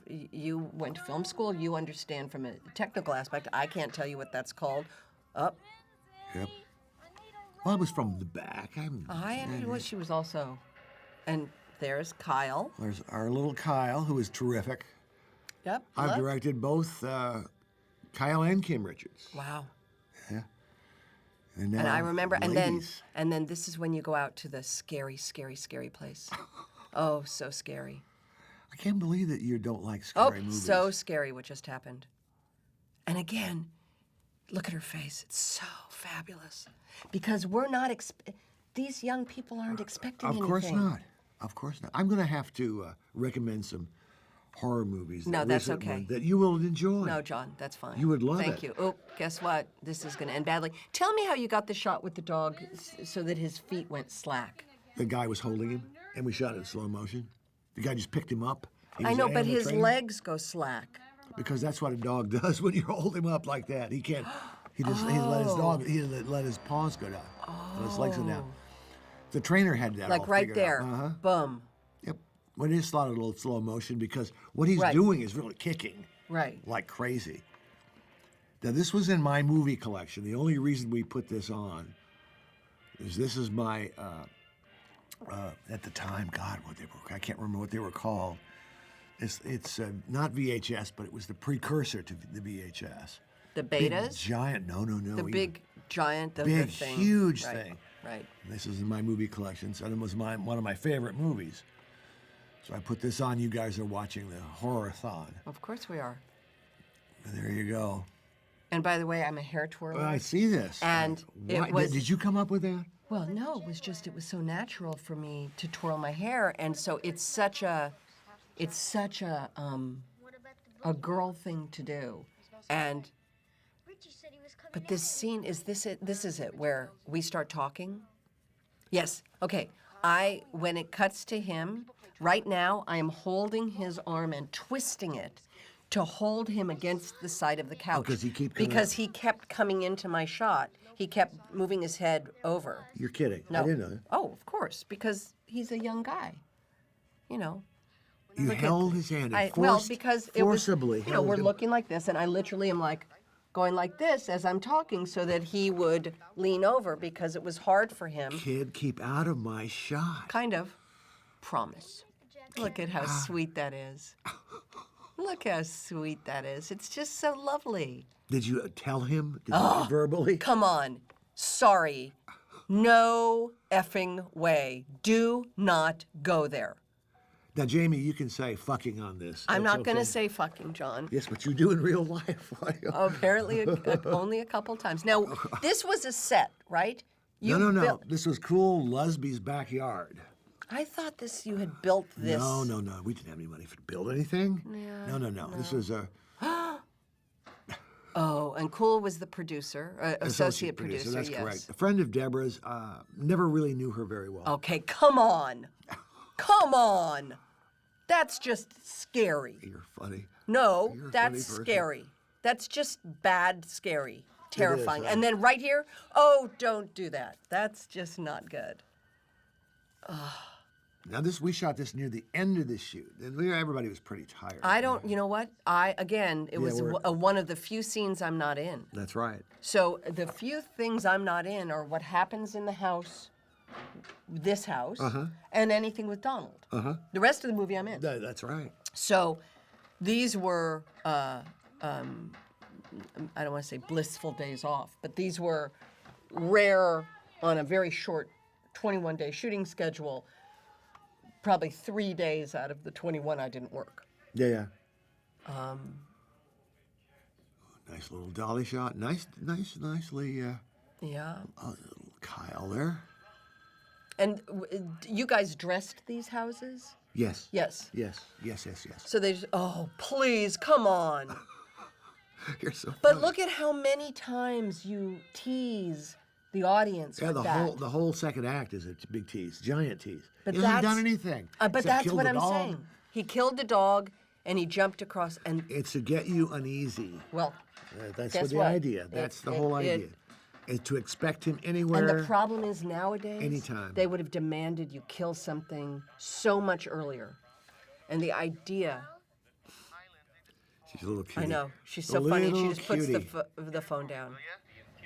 you went to film school, you understand from a technical aspect. I can't tell you what that's called. Yep. Well, it was from the back. I know she was also, and there's Kyle. There's our little Kyle, who is terrific. Yep. I've look. directed both Kyle and Kim Richards. Wow. Yeah. And I remember, and then ladies. this is when you go out to the scary, scary, scary place. Oh, so scary. I can't believe that you don't like Oh, scary movies. so scary what just happened. And again, look at her face. It's so fabulous. Because we're not, these young people aren't expecting anything. Of course not. Of course not. I'm going to have to recommend some horror movies. No, that's okay. That you will enjoy. No, John, that's fine. You would love Thank it. you. Oh, guess what? This is going to end badly. Tell me how you got the shot with the dog so that his feet went slack. The guy was holding him, and we shot it in slow motion. The guy just picked him up. He I was know, an but animal his trainer. legs go slack. Because that's what a dog does when you hold him up like that. He can't. He let his dog. He let his paws go down. And his legs go down. The trainer had that. Like all right figured there. out. Uh-huh. Boom. Yep. Well, it is slotted a little slow motion because what he's Right. doing is really kicking. Right. Like crazy. Now this was in my movie collection. The only reason we put this on is this is my at the time. God, what they were. I can't remember what they were called. It's not VHS, but it was the precursor to the VHS. The Big, betas? giant. No. The even big giant, the big, thing. huge Right, thing. Right. This is in my movie collections, and it was one of my favorite movies. So I put this on. You guys are watching the horror-thon. Of course we are. There you go. And by the way, I'm a hair twirler. Well, I see this. And it Why- was- Did you come up with that? Well, no, it was so natural for me to twirl my hair. And so it's such a It's such a girl thing to do, and but this scene is this it? This is it where we start talking. Yes. Okay. When it cuts to him, right now I am holding his arm and twisting it to hold him against the side of the couch. Because he kept coming into my shot. He kept moving his head over. You're kidding. No. I didn't know that. Oh, of course, because he's a young guy. You know. You held his hand and because forcibly it was, we're held him. looking like this, and I literally am like going like this as I'm talking so that he would lean over because it was hard for him. Kid, keep out of my shot. Kind of. Promise. Look at how sweet that is. Look how sweet that is. It's just so lovely. Did you tell him? Did you verbally? Come on. Sorry. No effing way. Do not go there. Now, Jamie, you can say fucking on this. I'm That's not going to okay. say fucking, John. Yes, but you do in real life. Apparently, only a couple times. Now, this was a set, right? No. built- This was cool Lusby's backyard. I thought you had built this. No. We didn't have any money to build anything. Yeah, No. This was a Oh, and Cool was the producer, associate producer. That's yes. correct. A friend of Deborah's. Never really knew her very well. Okay, come on. Come on. That's just scary. You're funny. No, You're a that's funny person. scary. That's just bad, scary, terrifying. right? And then right here, oh, don't do that. That's just not good. Now we shot this near the end of the shoot, and everybody was pretty tired. You know what? It was we're- one of the few scenes I'm not in. That's right. So the few things I'm not in are what happens in the house, this house, and anything with Donald. The rest of the movie I'm in. That's right. So these were, I don't want to say blissful days off, but these were rare on a very short 21-day shooting schedule. Probably 3 days out of the 21 I didn't work. Yeah. Nice little dolly shot. Nicely. Yeah. Kyle there. And you guys dressed these houses? Yes. Yes. Yes. So they just, oh, please, come on. You're so. But funny. look at how many times you tease the audience Yeah, with the that. whole second act is a big tease, giant tease. But he hasn't that's- done anything. But except that's kill what the I'm dog. saying. He killed the dog, and he jumped across, and, It's to get you uneasy. well, That's guess what the what? idea. That's the whole it- idea. Is to expect him anywhere. and the problem is nowadays, Anytime. they would have demanded you kill something so much earlier. And the idea, She's a little cutie. I know, she's A so funny, she little just puts cutie. the phone down.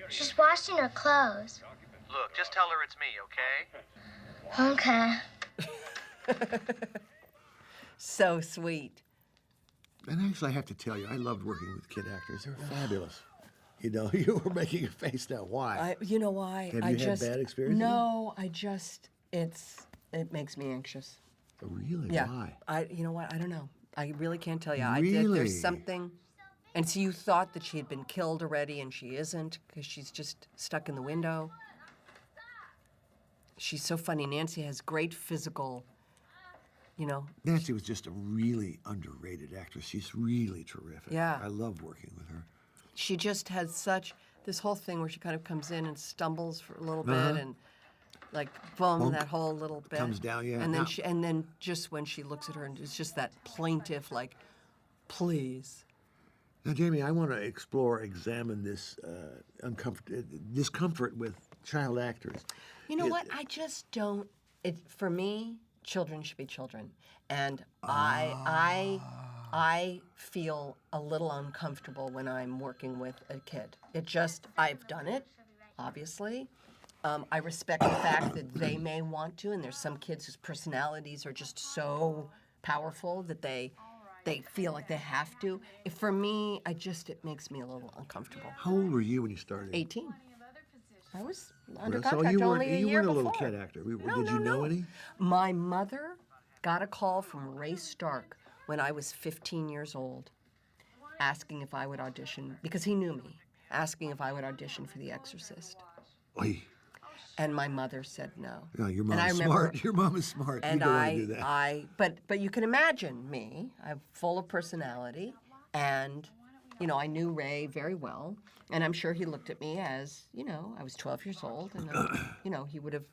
She's washing her clothes. Look, just tell her it's me, okay? Okay. So sweet. And actually, I have to tell you, I loved working with kid actors. They were fabulous. You know, you were making a face now. Why? You know why? Have I you had just, bad experiences? No, it makes me anxious. Really? Yeah. Why? You know what? I don't know. I really can't tell you. Really? There's something. And so you thought that she had been killed already, and she isn't because she's just stuck in the window. She's so funny. Nancy has great physical, Nancy was just a really underrated actress. She's really terrific. Yeah. I loved working with her. she just has this whole thing where she kind of comes in and stumbles for a little bit and like boom, Bonk. that whole little bit Comes down, yeah. And then Now- and then just when she looks at her and it's just that plaintive like, please. Now, Jamie, I want to examine this discomfort with child actors. You know what? I just don't. For me, children should be children, and I feel a little uncomfortable when I'm working with a kid. I've done it, obviously. I respect the fact that they may want to, and there's some kids whose personalities are just so powerful that they feel like they have to. For me, it makes me a little uncomfortable. How old were you when you started? 18. I was under So contract you only a you year weren't a little before. kid actor. No, Did you know any? My mother got a call from Ray Stark when I was 15 years old, asking if I would audition, because he knew me, asking if I would audition for The Exorcist. Oy. And my mother said no. Yeah, your And I mom's remember- smart. Your mom is smart. And you don't want to do that. but you can imagine me. I'm full of personality, and I knew Ray very well, and I'm sure he looked at me as I was 12 years old, and he would have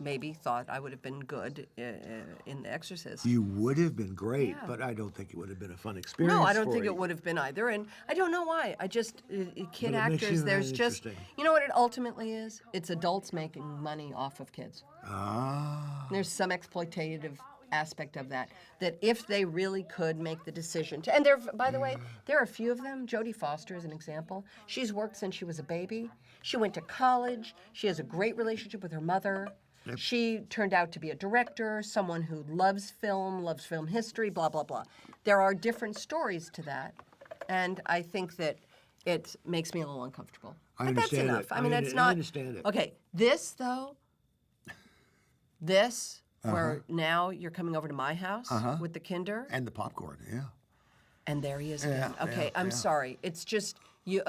maybe thought I would have been good in The Exorcist. You would have been great, Yeah. but I don't think it would have been a fun experience. No, I don't for think you. it would have been either, and I don't know why. I just kid But it makes actors. you There's just interesting. you know what it ultimately is. It's adults making money off of kids. Ah. There's some exploitative aspect of that. That if they really could make the decision to, and there, by the way, there are a few of them. Jodie Foster is an example. She's worked since she was a baby. She went to college. She has a great relationship with her mother. She turned out to be a director, someone who loves film history, blah, blah, blah. There are different stories to that, and I think that it makes me a little uncomfortable. I But understand that's enough. it. I mean, I that's not... understand it. Okay, this, though, where now you're coming over to my house with the kinder, And the popcorn, yeah. and there he is again. Yeah, Okay, yeah, I'm yeah. sorry. It's just, you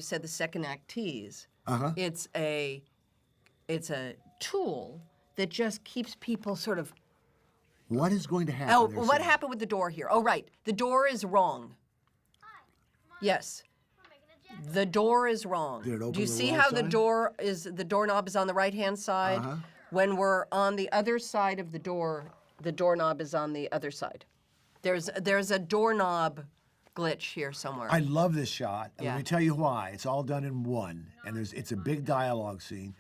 said the second act tease. It's a tool that just keeps people sort of, What is going to happen? oh, there, what Sam? happened with the door here? Oh, right, the door is wrong. Yes. The door is wrong. Did it open Do you the see wrong how side? the doorknob is on the right-hand side? When we're on the other side of the door, the doorknob is on the other side. There's a doorknob glitch here somewhere. I love this shot. And Yeah. let me tell you why. It's all done in one. And it's a big dialogue scene.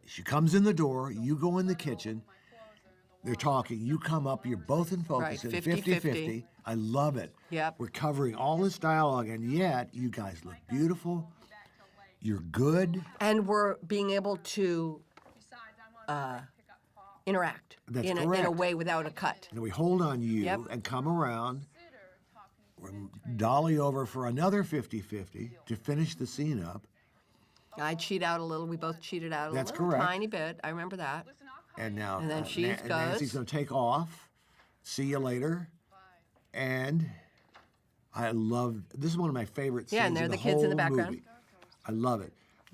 She comes in the door. You go in the kitchen. They're talking. You come up. You're both in focus. Right, and 50-50. I love it. Yep. We're covering all this dialogue, and yet you guys look beautiful. You're good. And we're being able to interact That's in a correct. way without a cut. And we hold on you Yep. and come around. We're dolly over for another 50-50 to finish the scene up. I cheat out a little. We both cheated out a That's little, correct. tiny bit. I remember that. And now And then she goes. Nancy's going to take off. See you later. And I love, this is one of my favorite scenes Yeah, and they're in the kids in the whole background. movie. I love it.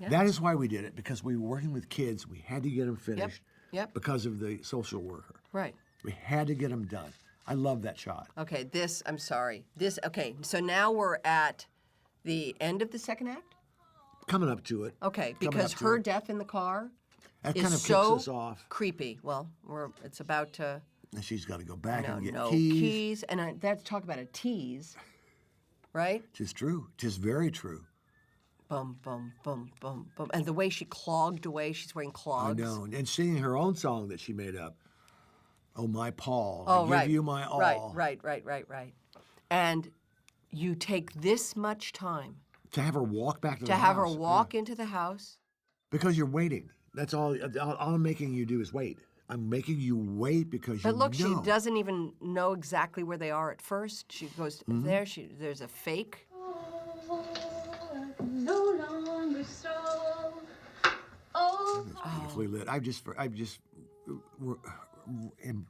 That is why we did it, because we were working with kids. We had to get them finished Yep. because of the social worker. Right. We had to get them done. I love that shot. Okay, I'm sorry. Okay, so now we're at the end of the second act? Coming up to it. Okay, Coming because up to her it. death in the car That is kind of so kicks us off. creepy. Well, it's about to... And she's got to go back No, and get no keys. and that's talk about a tease, right? Tis true. Tis very true. Bum, bum, bum, bum, bum. And the way she clogged away, she's wearing I clogs. know. And singing her own song that she made up. Oh, my Paul. Oh, I right. give you my all. Right. And you take this much time To have her walk back to the to house. have her walk into the house. Because you're waiting. That's all I'm making you do is wait. I'm making you wait because But look, know. she doesn't even know exactly where they are at first. She goes Mm-hmm. there. There's a fake. No longer so. Oh, It's beautifully lit.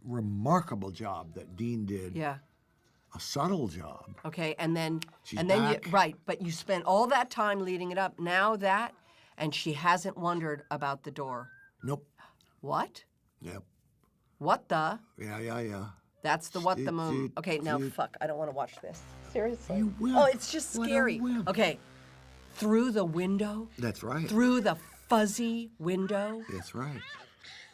Remarkable job that Dean did. Yeah. A subtle job. Okay, and then She's and then back. but you spent all that time leading it up. Now that, and she hasn't wondered about the door. Nope. What? Yep. What the? Yeah. That's the what the Shoot, moon. shoot, Okay, now shoot. fuck. I don't want to watch this. Seriously. You will. Oh, it's just What a scary. wimp. Okay, through the window. That's right. Through the fuzzy window. That's right.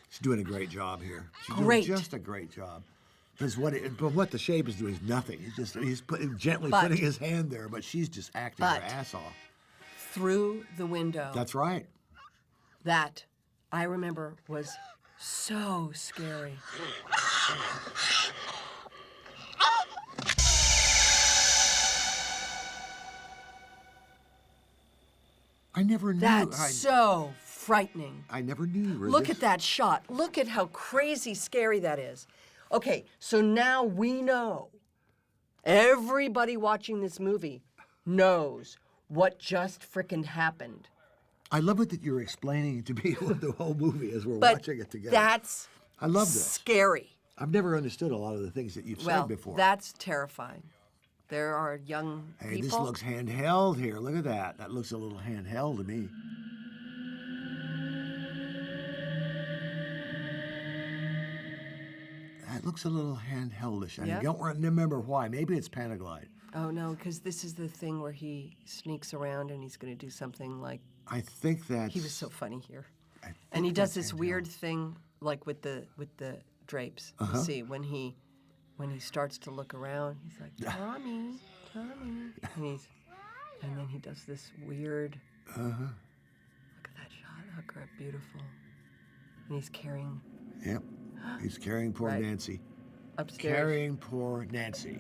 She's doing a great job here. She's Great. doing just a great job. But what the shape is doing is nothing. He's gently But- putting his hand there, but she's just acting her But- ass off. Through the window. That's right. That I remember was so scary. I never knew. That's so frightening. I never knew you were Look this- at that shot. Look at how crazy scary that is. Okay, so now we know. Everybody watching this movie knows what just frickin' happened. I love it that you're explaining to people the whole movie as we're But watching it together. that's I love this. scary. I've never understood a lot of the things that you've Well, said before. that's terrifying. There are young Hey, people. this looks handheld here. Look at that. That looks a little handheld to me. it looks a little handheldish. Yep. I don't remember why. Maybe it's Panaglide. Oh, no, because this is the thing where he sneaks around and he's going to do something like... I think that's... He was so funny here. I And he think does that's this weird thing, like with the drapes. Uh-huh. You see, when he starts to look around, he's like, Tommy, Tommy. And then he does this weird... Uh-huh. Look at that shot. How beautiful. And he's carrying... Yep. He's carrying poor Right. Nancy. Upstairs. Carrying poor Nancy.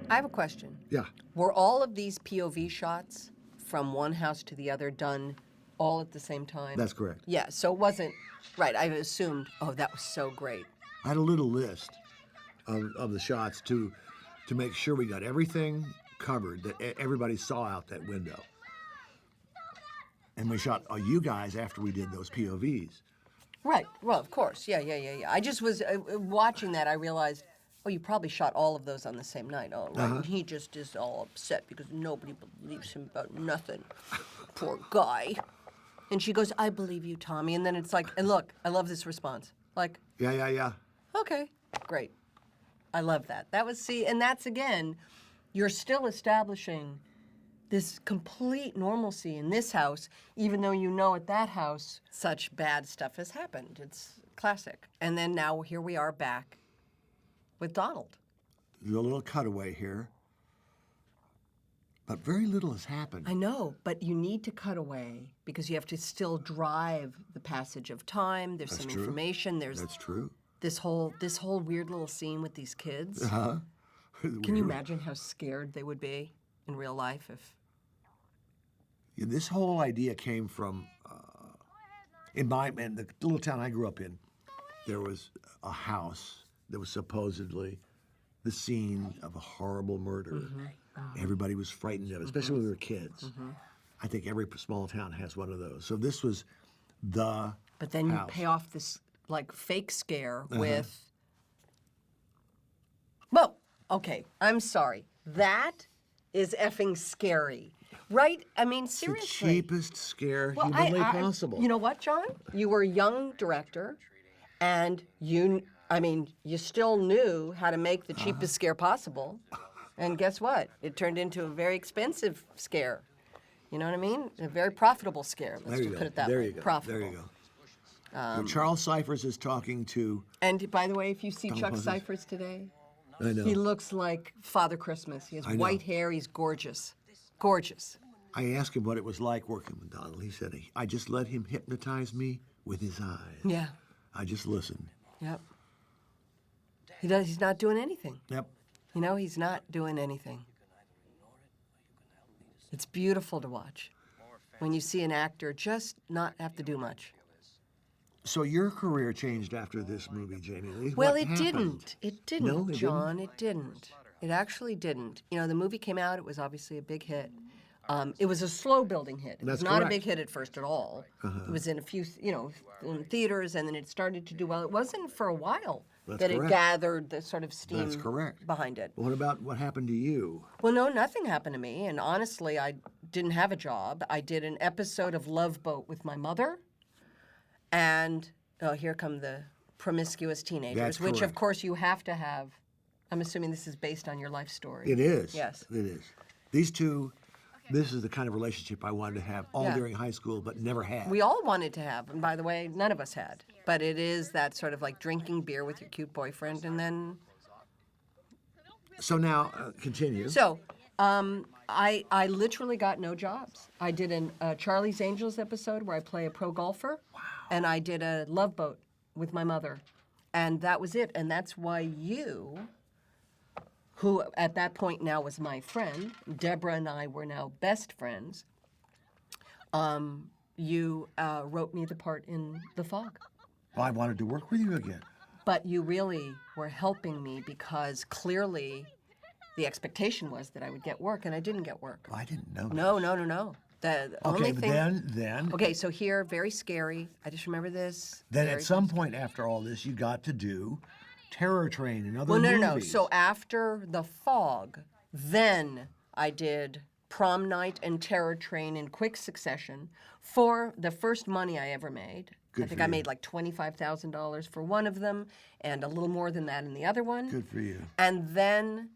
I have a question. Yeah. Were all of these POV shots from one house to the other done all at the same time? That's correct. Yeah, so it wasn't... Right, I assumed, oh, that was so great. I had a little list of the shots to make sure we got everything covered that everybody saw out that window. And we shot you guys after we did those POVs. Right, well, of course, yeah. I just was watching that, I realized, oh, you probably shot all of those on the same night. Oh, right, and he just is all upset because nobody believes him about nothing. Poor guy. And she goes, I believe you, Tommy. And then it's like, and look, I love this response. Like, Yeah. okay, great. I love that. That was, see, and that's again, you're still establishing this complete normalcy in this house, even though you know at that house such bad stuff has happened. It's classic. And then now here we are back with Donald. Do a little cutaway here. But very little has happened. I know, but you need to cut away because you have to still drive the passage of time. There's That's some true. information. There's That's true. this whole weird little scene with these kids. Uh-huh. Can you imagine how scared they would be in real life if... Yeah, this whole idea came from, in the little town I grew up in, there was a house that was supposedly the scene of a horrible murder. Everybody was frightened of it, especially when we were kids. I think every small town has one of those. So this was the But then house. you pay off this like fake scare with... Well, okay, I'm sorry. That is effing scary. Right? I mean, It's the seriously. cheapest scare Well, humanly possible. You know what, John? You were a young director, and you still knew how to make the cheapest scare possible. And guess what? It turned into a very expensive scare. You know what I mean? A very profitable scare. Let's There you just go. put it that There way. you go. Profitable. There you go. So Charles Cyphers is talking to... And by the way, if you see Chuck Puzzles. Cyphers today, I know. he looks like Father Christmas. He has I know. white hair. He's gorgeous. Gorgeous. I asked him what it was like working with Donald. He said, I just let him hypnotize me with his eyes. Yeah. I just listened. Yep. He's not doing anything. Yep. You know, he's not doing anything. It's beautiful to watch when you see an actor just not have to do much. So your career changed after this movie, Jamie Lee. Well, What it happened? didn't. It didn't, No, it John. It didn't. It actually didn't. You know, the movie came out. It was obviously a big hit. It was a slow-building hit. It was That's not a correct. big hit at first at all. It was in a few, in theaters, and then it started to do well. It wasn't for a while That's that it correct. gathered the sort of steam That's correct. behind it. What about what happened to you? Well, no, nothing happened to me. And honestly, I didn't have a job. I did an episode of Love Boat with my mother. And here come the promiscuous teenagers, That's which, of correct. course, you have to have. I'm assuming this is based on your life story. It is. Yes. It is. These two, this is the kind of relationship I wanted to have all Yeah. during high school, but never had. We all wanted to have, and by the way, none of us had. But it is that sort of like drinking beer with your cute boyfriend, and then So now, continue. So, I literally got no jobs. I did a Charlie's Angels episode where I play a pro golfer, and I did a Love Boat with my mother, and that was it. And that's why you, who at that point now was my friend, Deborah and I were now best friends. You wrote me the part in The Fog. Well, I wanted to work with you again. But you really were helping me because clearly the expectation was that I would get work, and I didn't get work. Well, I didn't know. No. The only Okay, but thing. then. Okay, so here, very scary. I just remember this. Then very at some point after all this, you got to do Terror Train and other Well, movies. no. So after The Fog, then I did Prom Night and Terror Train in quick succession for the first money I ever made. Good I think for I you. made like $25,000 for one of them and a little more than that in the other one. Good for you. And then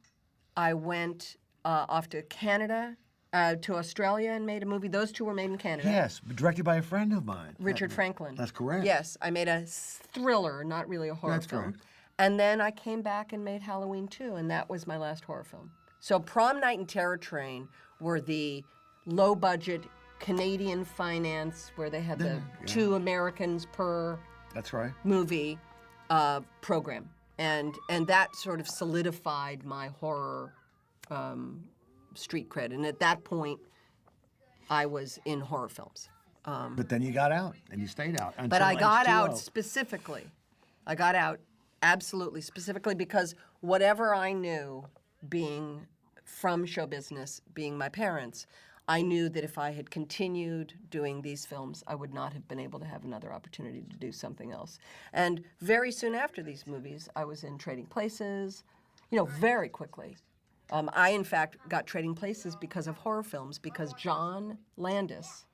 I went off to Canada, to Australia and made a movie. Those two were made in Canada. Yes, directed by a friend of mine. Richard Franklin. That's correct. Yes, I made a thriller, not really a horror That's film. correct. And then I came back and made Halloween 2, and that was my last horror film. So Prom Night and Terror Train were the low-budget Canadian finance where they had the 2 Americans per That's right. movie program. And that sort of solidified my horror street cred. And at that point, I was in horror films. But then you got out, and you stayed out. But I got out H2O. specifically. I got out absolutely specifically because whatever I knew, being from show business, being my parents, I knew that if I had continued doing these films, I would not have been able to have another opportunity to do something else. And very soon after these movies, I was in Trading Places, very quickly. I, in fact, got Trading Places because of horror films, because John Landis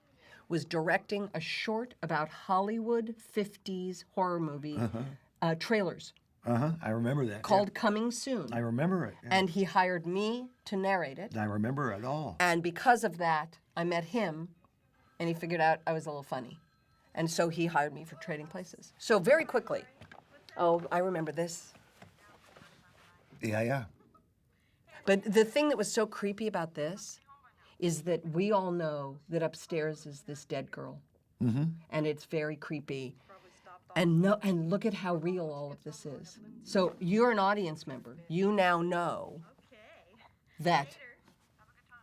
was directing a short about Hollywood 50s horror movie trailers I remember that. called Coming Soon. I remember it. Yeah. And he hired me to narrate it. I remember it all. And because of that, I met him, and he figured out I was a little funny. And so he hired me for Trading Places. So very quickly. Oh, I remember this. Yeah. But the thing that was so creepy about this is that we all know that upstairs is this dead girl. Mm-hmm. And it's very creepy. And look at how real all of this is. So you're an audience member. You now know that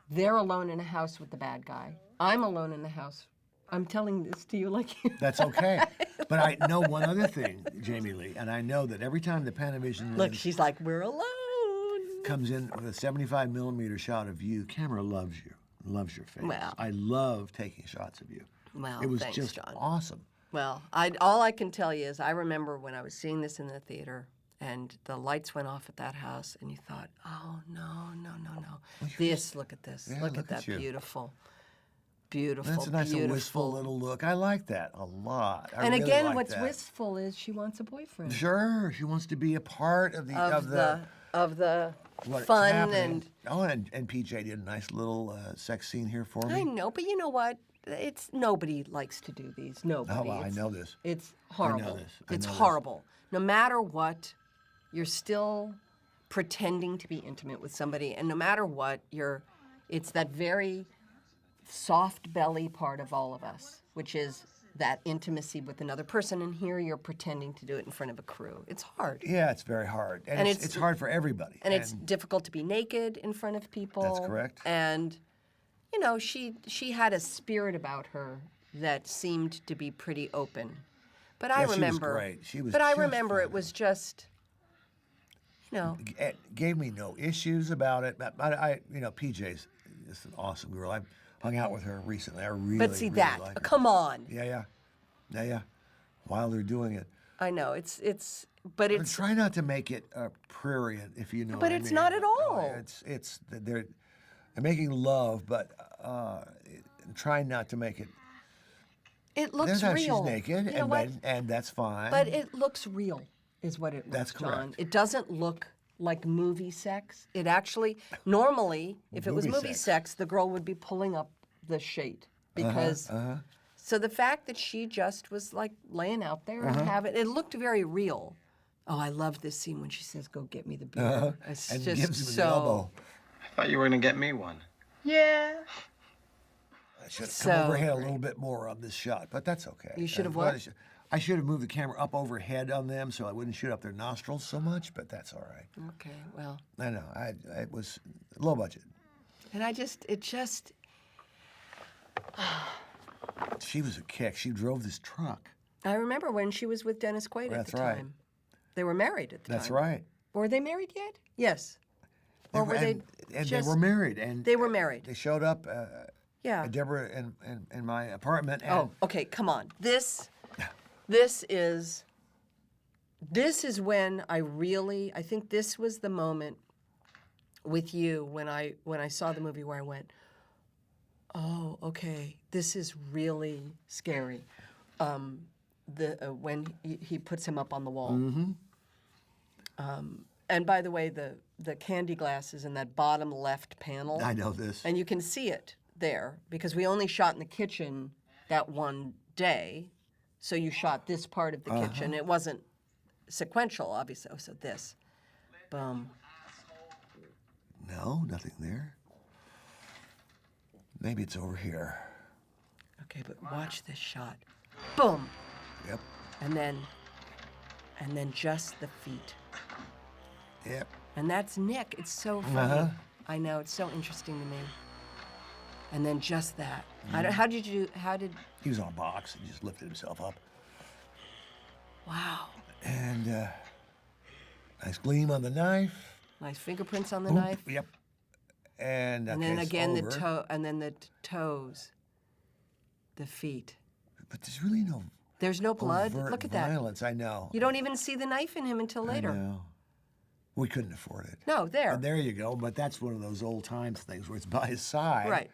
they're alone in a house with the bad guy. I'm alone in the house. I'm telling this to you like you. That's okay. But I know one other thing, Jamie Lee, and I know that every time the Panavision Look, lens she's like, we're alone. comes in with a 75 millimeter shot of you, camera loves you, loves your face. Well. I love taking shots of you. Well, it was thanks, just John. awesome. Well, all I can tell you is I remember when I was seeing this in the theater and the lights went off at that house and you thought, oh, no. Look at this. Yeah, look look at that at you. beautiful, That's a nice little wistful little look. I like that a lot. I And really again, like what's that. wistful is she wants a boyfriend. Sure, she wants to be a part of the what's fun happening. And PJ did a nice little sex scene here for me. I know, but you know what? It's nobody likes to do these. Nobody. Oh, well, I It's- know this. It's horrible. I know this. It's horrible. No matter what, you're still pretending to be intimate with somebody, and no matter what, it's that very soft belly part of all of us, which is that intimacy with another person, and here you're pretending to do it in front of a crew. It's hard. Yeah, it's very hard. And, And it's hard for everybody. And it's difficult to be naked in front of people. That's correct. And, she had a spirit about her that seemed to be pretty open. But I Yeah, she was remember. great. She was But I just remember it fine. was just, It gave me no issues about it. But PJ's just an awesome girl. I hung out with her recently. I really, but see really that. like her. Come on. Yeah. While they're doing it. I know but But it's try not to make it prurient, if you know But what I it's mean. not at all. It's they're making love, but try not to make it. it looks There's how real. she's naked, You know what? and that's fine. But it looks real, is what it looks, That's John. correct. It doesn't look like movie sex. It actually, normally, if it was Movie movie sex. sex, the girl would be pulling up the shade because. So the fact that she just was like laying out there and it looked very real. Oh, I love this scene when she says, "Go get me the beer." It's and just gives him so. the elbow. I thought you were gonna get me one. Yeah. I should have So come overhead a great. little bit more on this shot, but that's okay. You should have But what? I should have moved the camera up overhead on them so I wouldn't shoot up their nostrils so much, but that's all right. Okay, well, I know. It was low budget. and it just. She was a kick. She drove this truck. I remember when she was with Dennis Quaid at That's the right. time. They were married at the That's time. right. Were they married yet? Yes. Or were they? And just, they were married. And They were married. They showed up. Yeah. Deborah in my apartment. And Oh, okay. Come on. This is when I think this was the moment with you when I saw the movie where I went, Oh, okay. This is really scary. When he puts him up on the wall. Mm-hmm. And by the way, the candy glass is in that bottom left panel. I know this. And you can see it there because we only shot in the kitchen that one day. So you shot this part of the kitchen. It wasn't sequential, obviously. Oh, so this. Boom. No, nothing there. Maybe it's over here. Okay, but watch this shot. Boom. Yep. And then just the feet. Yep. And that's Nick. It's so funny. I know, it's so interesting to me. And then just that. How did He was on a box. He just lifted himself up. wow. And nice gleam on the knife. Nice fingerprints on the Oop, knife. Yep. And And then okay, it's again over. the toes. The feet. But there's really no There's no blood. overt Look at that. violence. I know. You don't even see the knife in him until later. I know. We couldn't afford it. No, there. And there you go. But that's one of those old times things where it's by his side. Right.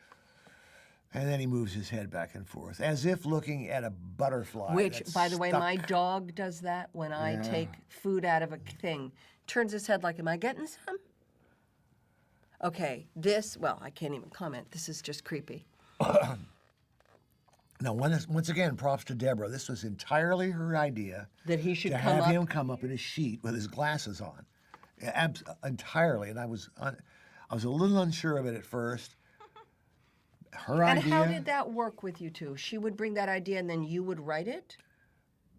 And then he moves his head back and forth, as if looking at a butterfly. Which, that's by the way, stuck. my dog does that when I take food out of a thing. Turns his head like, am I getting some? Okay, well, I can't even comment. This is just creepy. Now, once again, props to Deborah. This was entirely her idea. That he should to come have up. him come up in a sheet with his glasses on, entirely. And I was a little unsure of it at first. Her And idea. how did that work with you two? She would bring that idea and then you would write it?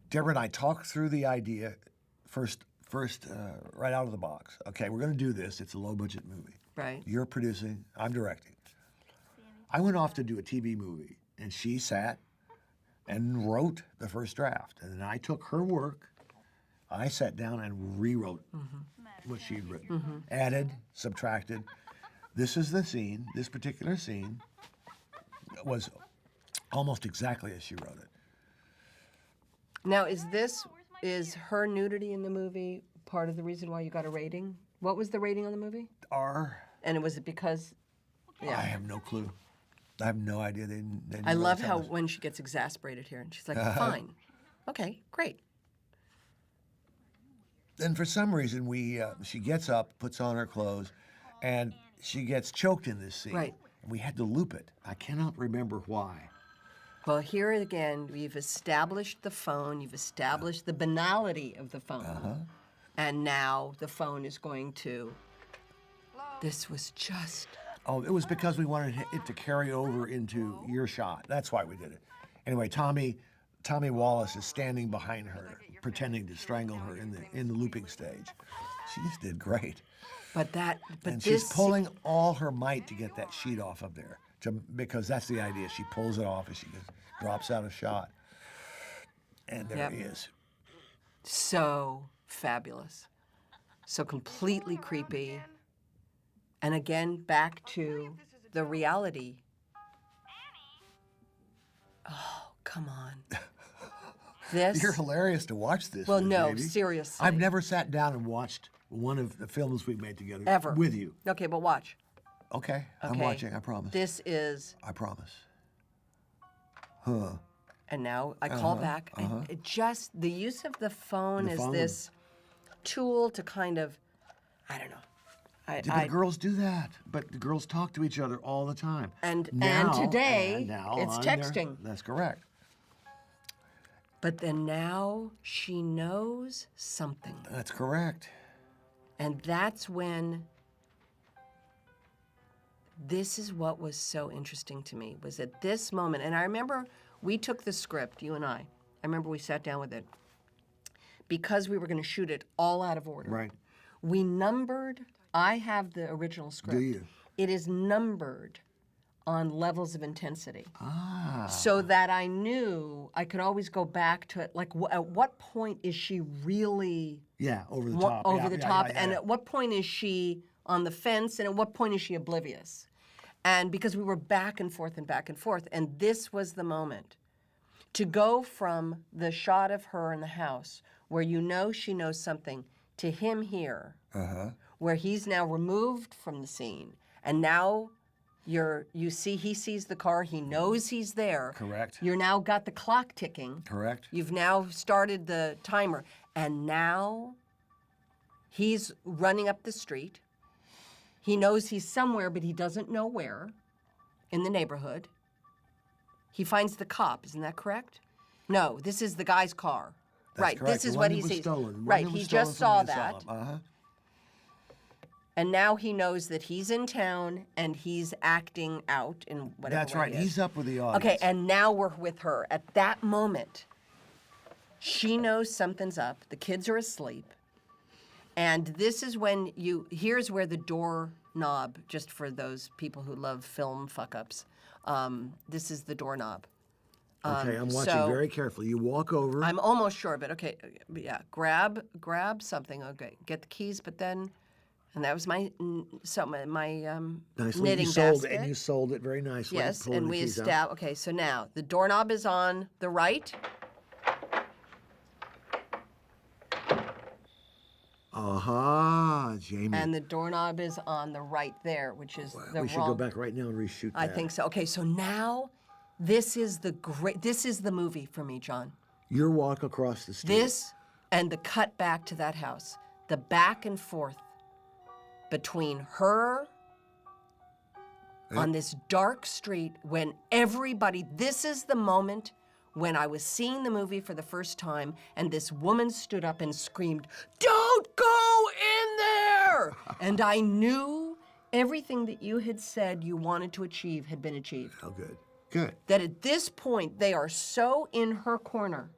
Deborah and I talked through the idea first, right out of the box. Okay, we're going to do this. It's a low-budget movie. Right. You're producing. I'm directing. I went off to do a TV movie, and she sat and wrote the first draft. And then I took her work. I sat down and rewrote what she'd written. Added, subtracted. This is the scene. This particular scene was almost exactly as she wrote it. Now, is her nudity in the movie part of the reason why you got a rating? What was the rating on the movie? R. And was it because, I have no clue. I have no idea. They didn't I really love tell how us. when she gets exasperated here and she's like, fine. Okay, great. And for some reason, she gets up, puts on her clothes, and she gets choked in this scene. Right. And we had to loop it. I cannot remember why. Well, here again, you've established the phone, you've established the banality of the phone. And now the phone is going to, this was just, Oh, it was because we wanted it to carry over into your shot. That's why we did it. Anyway, Tommy Wallace is standing behind her, pretending to strangle her in the looping stage. She just did great. but And this. she's pulling all her might to get that sheet off of there, because that's the idea. She pulls it off as she just drops out of shot. And there Yep. he is. So fabulous. So completely creepy. And again, back to the reality. Oh, come on. This. You're hilarious to watch this. Well, with, no, baby. seriously. I've never sat down and watched one of the films we've made together Ever. with you. Okay, but watch. Okay, I'm Okay. watching. I promise. This is, I promise. Huh. and now I call back. And it just, the use of the phone The is phone. this tool to kind of, I don't know. But girls do that. But the girls talk to each other all the time. And Now- today, and now it's on their- texting. That's correct. But then now she knows something. That's correct. And that's when, this is what was so interesting to me, was at this moment, and I remember we took the script, you and I remember we sat down with it, because we were going to shoot it all out of order. Right. We numbered, I have the original script. Do you? It is numbered on levels of intensity. Ah. So that I knew I could always go back to it, like at what point is she really Yeah, over the wa- top. over Yeah, the yeah, top, yeah, yeah, and yeah. at what point is she on the fence, and at what point is she oblivious? And because we were back and forth, and this was the moment to go from the shot of her in the house, where you know she knows something, to him here, where he's now removed from the scene, and now You see, he sees the car. He knows he's there. Correct. You're now got the clock ticking. Correct. You've now started the timer, and now he's running up the street. He knows he's somewhere, but he doesn't know where in the neighborhood. He finds the cop. Isn't that correct? No, this is the guy's car. That's right. correct. This The is one what that he was sees. stolen. The one Right. that was He stolen just from saw the that. asylum. Uh-huh. And now he knows that he's in town and he's acting out in whatever That's way right. he is. He's up with the audience. Okay, and now we're with her. At that moment, she knows something's up. The kids are asleep. And this is when here's where the doorknob, just for those people who love film fuck-ups, this is the doorknob. Okay, I'm watching so- very carefully. You walk over. I'm almost sure, but okay, yeah, grab something, okay, get the keys, but then, and that was my Nicely, knitting you sold basket. it, and you sold it very nicely. Yes, pulling and the we keys out. established. Okay, so now the doorknob is on the right. Aha, Jamie. And the doorknob is on the right there, which is the we should wrong. go back right now and reshoot that. I think so. Okay, so now this is the movie for me, John. Your walk across the street. This and the cut back to that house, the back and forth between her on this dark street when everybody, this is the moment when I was seeing the movie for the first time and this woman stood up and screamed, "Don't go in there!" And I knew everything that you had said you wanted to achieve had been achieved. Oh, good. Good. That at this point, they are so in her corner.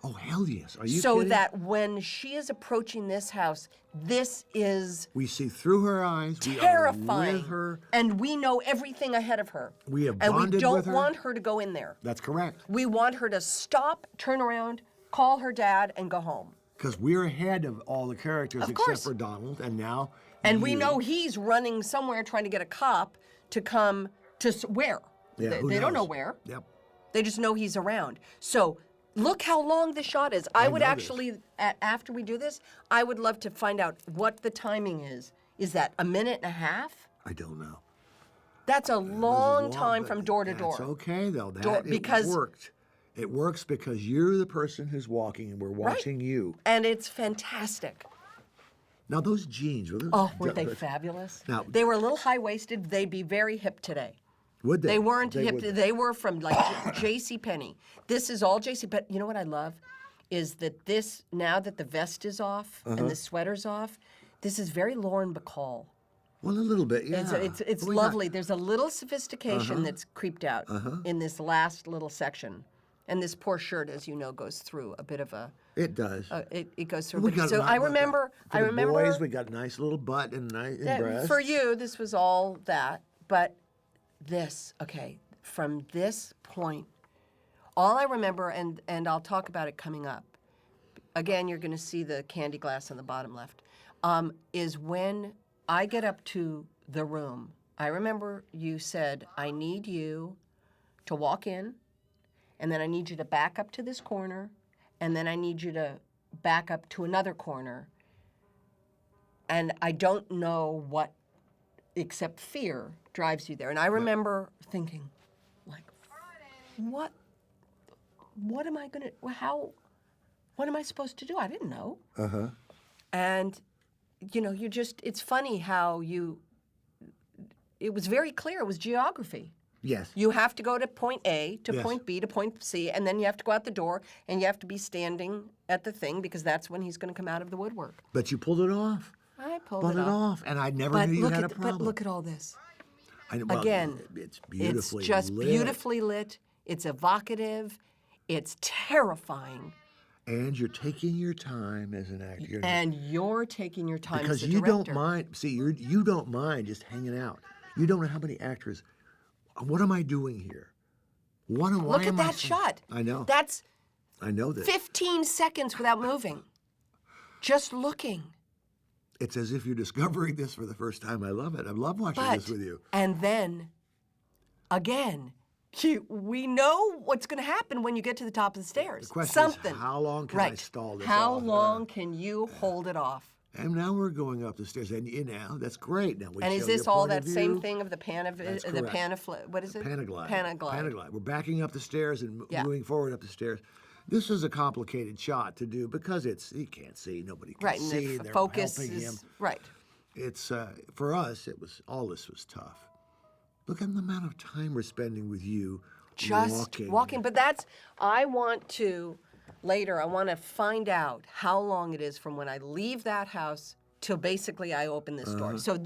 Oh, hell yes. Are you So kidding? that when she is approaching this house, this is We see through her eyes. terrifying. We are with her. And we know everything ahead of her. We have And we bonded don't with her. want her to go in there. That's correct. We want her to stop, turn around, call her dad, and go home. Because we're ahead of all the characters Of except course. for Donald, and now. And we you. know he's running somewhere trying to get a cop to come to where? Yeah, they who don't know knows? where. Yep. They just know he's around. So look how long the shot is. I would know this. actually, after we do this, I would love to find out what the timing is. Is that a minute and a half? I don't know. That's a This is long time but from door to door. That's okay though. That Door- because- it worked. It works because you're the person who's walking, and we're watching you. And it's fantastic. Now those jeans, were those, Oh, weren't they fabulous? Now- They were a little high-waisted. They'd be very hip today. Would they? They weren't hip. would. They were from like J.C. Penney. This is all J.C. But you know what I love is that this, now that the vest is off Uh-huh. and the sweater's off, this is very Lauren Bacall. Well, a little bit, yeah. It's We got- lovely. There's a little sophistication that's creeped out in this last little section. And this poor shirt, as you know, goes through a bit of a. It does. It goes through. We A bit got of, so a lot I of that. remember. For I the remember. boys, we got a nice little butt and nice and breasts. For you, this was all that. But this, okay, from this point, all I remember, and I'll talk about it coming up. Again, you're going to see the candy glass on the bottom left. Is when I get up to the room. I remember you said, "I need you to walk in, and then I need you to back up to this corner, and then I need you to back up to another corner." And I don't know what, except fear, drives you there. And I remember thinking, like, what am I gonna? What am I supposed to do? I didn't know. And you know, it's funny how it was very clear. It was geography. Yes. You have to go to point A, to Yes. point B, to point C, and then you have to go out the door, and you have to be standing at the thing because that's when he's going to come out of the woodwork. But you pulled it off. I pulled Pulled it it off. off, and I never But knew you look had a at problem. but look at all this. Well, again, it's beautifully It's just lit. beautifully lit. It's evocative. It's terrifying. And you're taking your time as an actor. You're- And you're taking your time because as a you director. don't mind. See, you don't mind just hanging out. You don't know how many actors. What am I doing here? Why Look am at I that so- shot. I know. That's I know that. 15 seconds without moving. Just looking. It's as if you're discovering this for the first time. I love it. I love watching But, this with you. and then, again, we know what's going to happen when you get to the top of the stairs. The question Something. is, how long can I right. stall this How off? long can you hold it off? And now we're going up the stairs, and that's great. Now we And show is this your all point of that same view. thing of the what is it? Panaglide. Panaglide. We're backing up the stairs and Yeah. moving forward up the stairs. This is a complicated shot to do because he can't see, nobody can Right, and see. the They're focus helping him. is right. It's for us. All this was tough. Look at the amount of time we're spending with you. Just walking. But I want to find out how long it is from when I leave that house till basically I open this door. So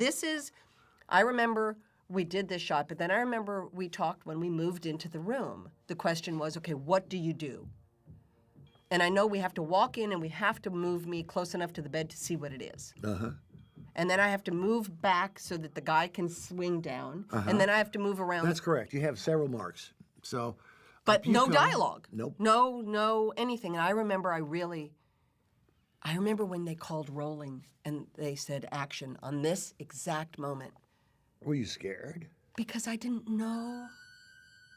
I remember we did this shot, but then I remember we talked when we moved into the room. The question was, okay, what do you do? And I know we have to walk in and we have to move me close enough to the bed to see what it is. And then I have to move back so that the guy can swing down. And then I have to move around. That's correct. You have several marks. So, But no come. dialogue. Nope. No anything. And I remember when they called rolling and they said action on this exact moment. Were you scared? Because I didn't know.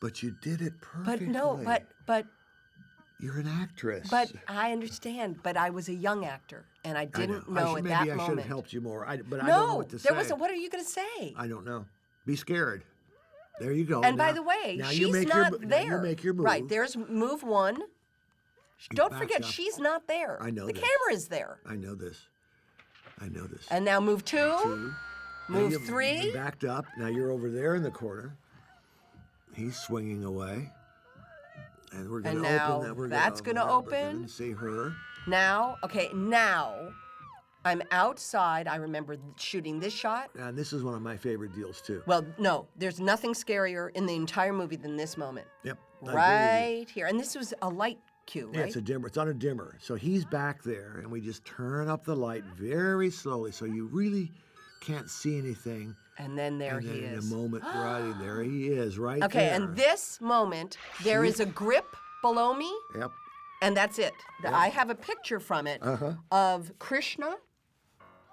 But you did it perfectly. But no, but You're an actress. But I understand. But I was a young actor, and I didn't know at maybe that I should moment. have helped you more. But I don't know No, what to there say. wasn't. What are you going to say? I don't know. Be scared. There you go. And by Now- the way, now she's you make not your, now there. you make your move. Right, there's move one. Don't back forget, up. she's not there. I know The this. camera is there. I know this. And now move two, Now move you've three. backed up. Now you're over there in the corner. He's swinging away. And we're going And to now open that. We're that's gonna gonna We're open. gonna see her. Now I'm outside. I remember shooting this shot. And this is one of my favorite deals, too. Well, no, there's nothing scarier in the entire movie than this moment. Yep. I agree with you. Right here. And this was a light cue, Yeah, right? it's a dimmer. It's on a dimmer. So he's back there, and we just turn up the light very slowly so you really can't see anything. And then there And he then is. in a moment, right there he is, right there. Okay, and this moment, there is a grip below me, Yep. and that's it. I have a picture from it of Krishna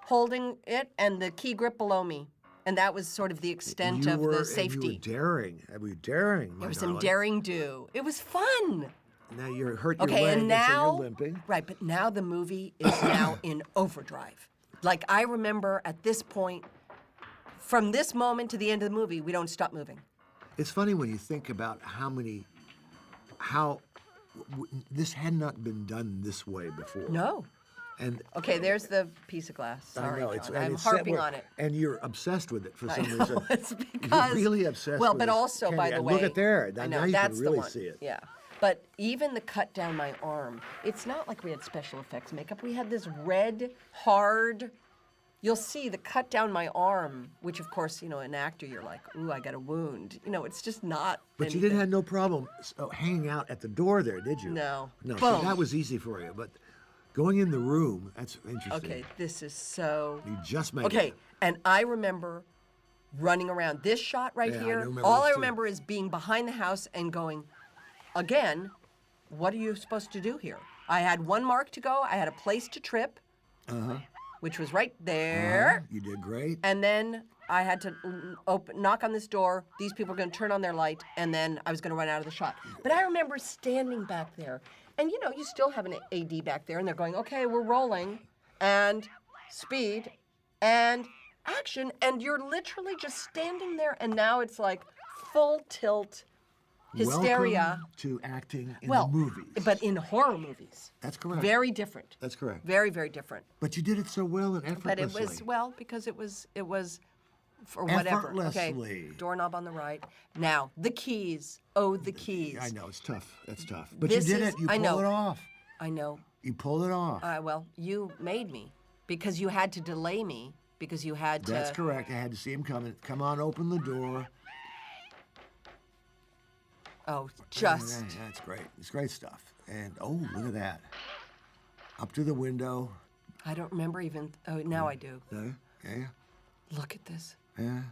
holding it and the key grip below me. And that was sort of the extent of the safety. You were daring. We were daring, my There was some darling. daring do. It was fun. Now you're hurt your Okay, leg, and so now, you're limping. right, but now the movie is now in overdrive. Like I remember at this point, from this moment to the end of the movie, we don't stop moving. It's funny when you think about this had not been done this way before. No. And Okay, there's the piece of glass. Sorry, I know it's John. and I'm it's set harping where- on it. and you're obsessed with it for I some know, reason. it's because You're really obsessed. well, with but this also by candy. the And way, look at there. I Now know you that's can really the one. see it. Yeah, but even the cut down my arm, it's not like we had special effects makeup. We had this red, hard. You'll see the cut down my arm, which of course, an actor, you're like, ooh, I got a wound. It's just not. But you didn't have no problem hanging out at the door there, did you? No. No, Boom. so that was easy for you. But going in the room, that's interesting. Okay, this is so. You just made Okay, it. and I remember running around this shot right Yeah, I here. remember All this I too. remember is being behind the house and going, again, what are you supposed to do here? I had one mark to go. I had a place to trip, which was right there. You did great. And then I had to knock on this door. These people were going to turn on their light, and then I was going to run out of the shot. But I remember standing back there, and you still have an AD back there, and they're going, okay, we're rolling, and speed, and action, and you're literally just standing there, and now it's like full tilt hysteria. Welcome to acting in Well, the movies. but in horror movies. That's correct. Very different. That's correct. Very, very different. But you did it so well and But effortlessly. it was because it was for whatever. Effortlessly. Okay, doorknob on the right. Now the keys. Oh, the keys. I know it's tough. That's tough. But This you did is- it. You I pulled know. it off. I know. You pulled it off. Well, you made me because you had to delay me because you had to. That's correct. I had to see him coming. Come on, open the door. Oh, Yeah, just. that's great. It's great stuff. And oh, look at that. Up to the window. I don't remember even. Oh, now I do. There. Yeah. Look at this. Yeah.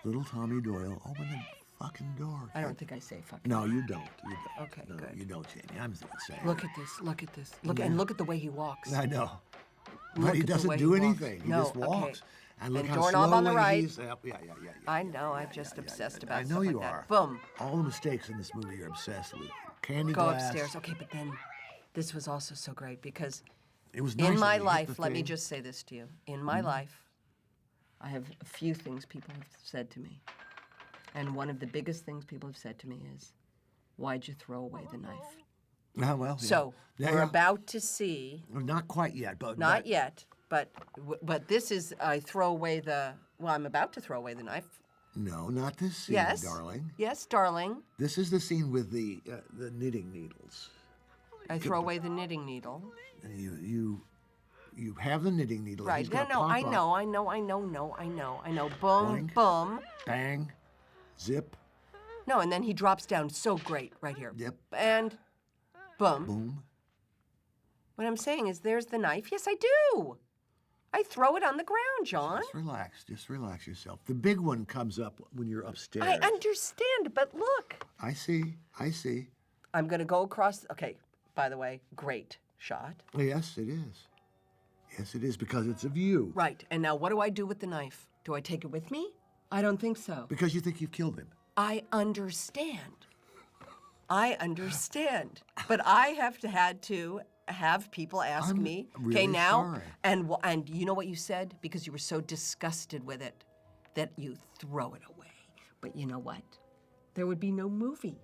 Little Tommy Doyle. Open the fucking door. I don't think I say fuck. No, you don't. You don't. Okay, no, good. you don't, Jamie. I'm saying. Look at this. Look at this. Look and look at the way he walks. I know. Look But he at the doesn't way do he walks. anything. He No, just okay. walks. And look And how doorknob on the slowly right. he's up. Yeah. I know. I'm just obsessed about I know stuff you like are. that. Boom. All the mistakes in this movie you're obsessed with. Candy Go glass. upstairs. Okay, but then this was also so great because It was nice In of my you to hit life, the let me thing. just say this to you. In my life, I have a few things people have said to me. And one of the biggest things people have said to me is, why'd you throw away the knife? Ah, well, yeah. So Yeah, we're yeah. about to see, Not quite yet, but not yet, but this is, I throw away I'm about to throw away the knife. No, not this scene, Yes. darling. Yes, darling. This is the scene with the knitting needles. I throw away the knitting needle. And you have the knitting needle. Right. He's No, gonna no, pop I up, know. I know. Boom, Boing. boom. Bang, zip, No, and then he drops down so great right here. Yep. And boom. boom. What I'm saying is there's the knife. Yes, I do. I throw it on the ground, John. Just relax yourself. The big one comes up when you're upstairs. I understand, but look. I see. I'm going to go across. Okay, by the way, great shot. Yes, it is. Yes, it is, because it's of you. Right, and now what do I do with the knife? Do I take it with me? I don't think so. Because you think you've killed him. I understand. But I had to have people ask I'm me, really okay, now, sorry. and you know what you said? Because you were so disgusted with it that you throw it away. But you know what? There would be no movie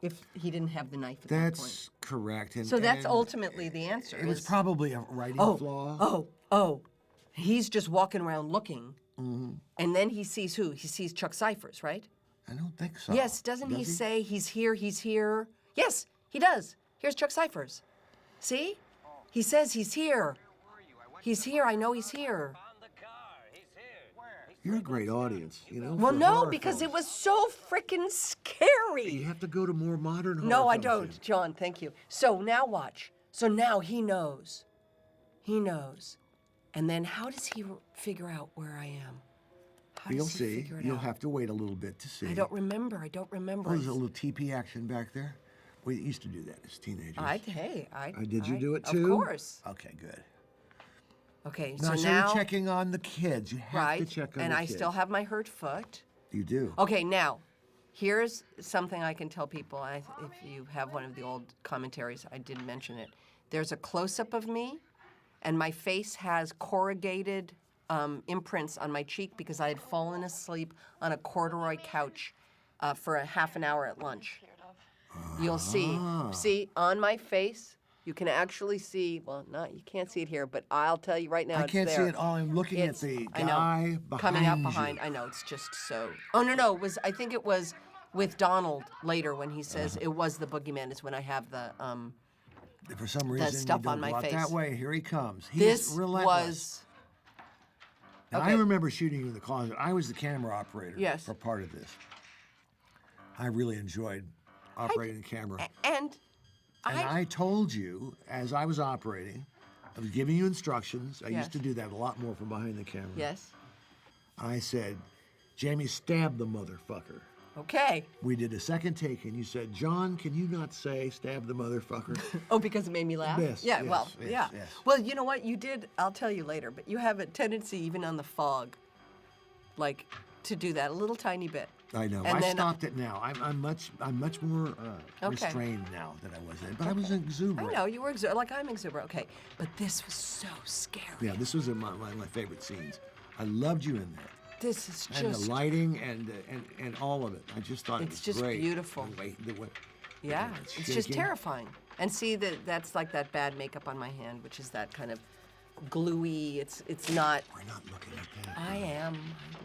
if he didn't have the knife at that point. That's correct. And, So that's and ultimately the answer. It was is- probably a writing flaw. Oh, he's just walking around looking, Mm-hmm. and then he sees who? He sees Chuck Cyphers, right? I don't think so. Yes, doesn't he Does say he's here, he's here? Yes, he does. Here's Chuck Cyphers. See? He says he's here. He's here, I know he's here. You're a great audience, you know. Well, for no, horror because it films. was so freaking scary. You have to go to more modern horror No, I films, don't, then. John, thank you. So now watch. So now he knows. He knows. And then how does he figure out where I am? How You'll does he see. figure it You'll out? have to wait a little bit to see. I don't remember. Oh, there's a little TP action back there. We used to do that as teenagers. Did you do it too? Of course. Okay, good. Okay, Now, so so now, you're checking on the kids. You have right, to check on and the I kids. still have my hurt foot. You do. Okay, now, here's something I can tell people. If you have one of the old commentaries, I did mention it. There's a close-up of me, and my face has corrugated imprints on my cheek because I had fallen asleep on a corduroy couch for a half an hour at lunch. You'll see. See, on my face, you can actually see, well, you can't see it here, but I'll tell you right now, I it's can't see there. it all. I'm looking at the I know, guy behind coming up you. behind. I know, it's just so. Oh, no, I think it was with Donald later when he says it was the boogeyman, is when I have the, For some reason, stuff you don't on my go out face. that way. Here he comes. He's this relentless. was, And okay. I remember shooting you in the closet. I was the camera operator Yes. for part of this. I really enjoyed operating the camera. and I told you, as I was operating, I was giving you instructions. I Yes. used to do that a lot more from behind the camera. yes, I said, Jamie, stab the motherfucker. okay. We did a second take, and you said, John, can you not say stab the motherfucker? Oh, because it made me laugh? Yes, Yeah, yes, well, yes, yeah. yes. Well, you know what? You did, I'll tell you later, but you have a tendency, even on the fog, like, to do that a little tiny bit. I know. And I then- stopped it now. I'm much more Okay. restrained now than I was then. But I was exuberant. I know, you were like I'm exuberant. Okay, but this was so scary. Yeah, this was one of my favorite scenes. I loved you in there. This is And just, the lighting and all of it. I just thought it It's was just great. beautiful. The way yeah, it's it's just shaking. terrifying. And see, that's like that bad makeup on my hand, which is that kind of gluey, it's not, We're not looking at that. I am.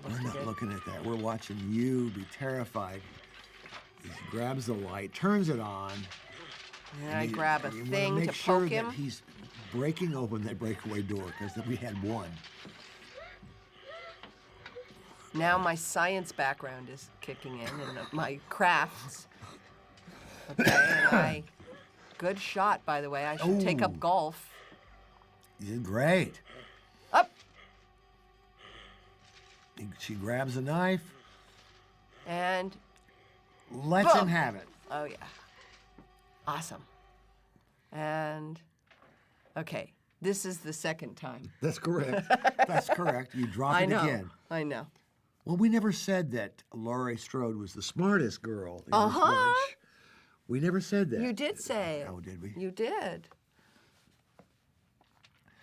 I We're looked not at it. looking at that. We're watching you be terrified. He grabs the light, turns it on. And I you- grab a you wanna thing make to sure poke him. that he's breaking open that breakaway door, because we had one. Now my science background is kicking in and my crafts. Okay, and good shot, by the way. I should take up Ooh. golf. You did great. Up, She grabs a knife, and, lets him Boom. have it. oh yeah. Awesome. And, okay, this is the second time. That's correct. That's correct. You drop I it know, again. I know. Well, we never said that Laurie Strode was the smartest girl in this Uh-huh. bunch. We never said that. You did say it. Oh, did we? You did.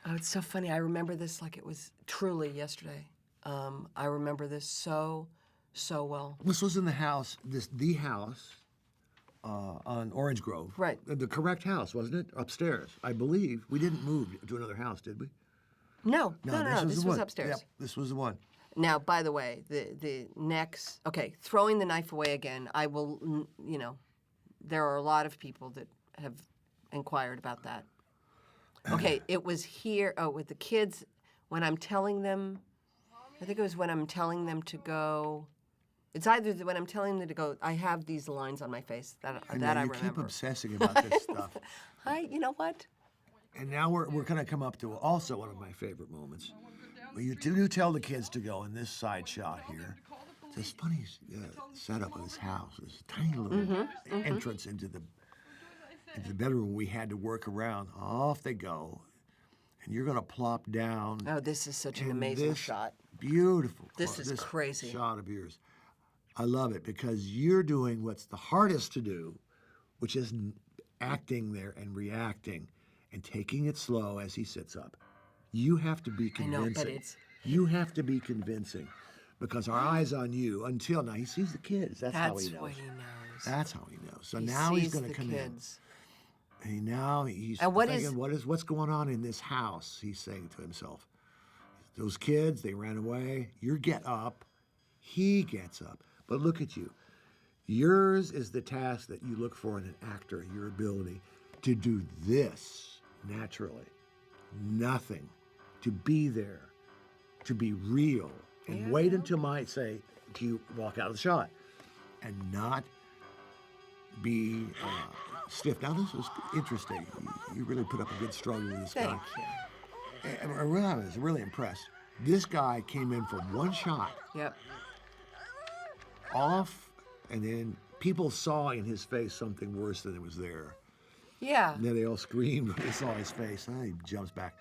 Oh, it's so funny. I remember this like it was truly yesterday. I remember this so well. This was in the house, the house on Orange Grove. Right. The correct house, wasn't it? Upstairs, I believe. We didn't move to another house, did we? No. This the was one. upstairs. Yep, this was the one. Now, by the way, the next, okay, throwing the knife away again, I will, there are a lot of people that have inquired about that. Okay, it was here, with the kids, when I'm telling them, I think it was when I'm telling them to go, it's either when I'm telling them to go, I have these lines on my face that I remember. You keep obsessing about this stuff. You know what? And now we're going to come up to also one of my favorite moments. You do tell the kids to go in this side shot here. It's this funny setup of this house, this tiny little entrance into the bedroom we had to work around. Off they go, and you're going to plop down. Oh, this is such an in amazing this shot. Beautiful. This is crazy. Shot of yours. I love it because you're doing what's the hardest to do, which is acting there and reacting and taking it slow as he sits up. You have to be convincing. I know, but it's... You have to be convincing because our eyes on you until now. He sees the kids. That's how he knows. What he knows. That's how he knows. So He now he's sees going to the come kids. in. Now he's And what thinking, is- what's going on in this house? He's saying to himself. Those kids, they ran away. You get up. He gets up. But look at you. Yours is the task that you look for in an actor, your ability to do this naturally. Nothing. To be there. To be real. And wait until I say, do you walk out of the shot? And not be stiff. Now, this was interesting. You really put up a good struggle with this guy. Thank you. I was really impressed. This guy came in for one shot, Yep. off, and then people saw in his face something worse than it was there. Yeah. And then they all screamed when they saw his face. And he jumps back.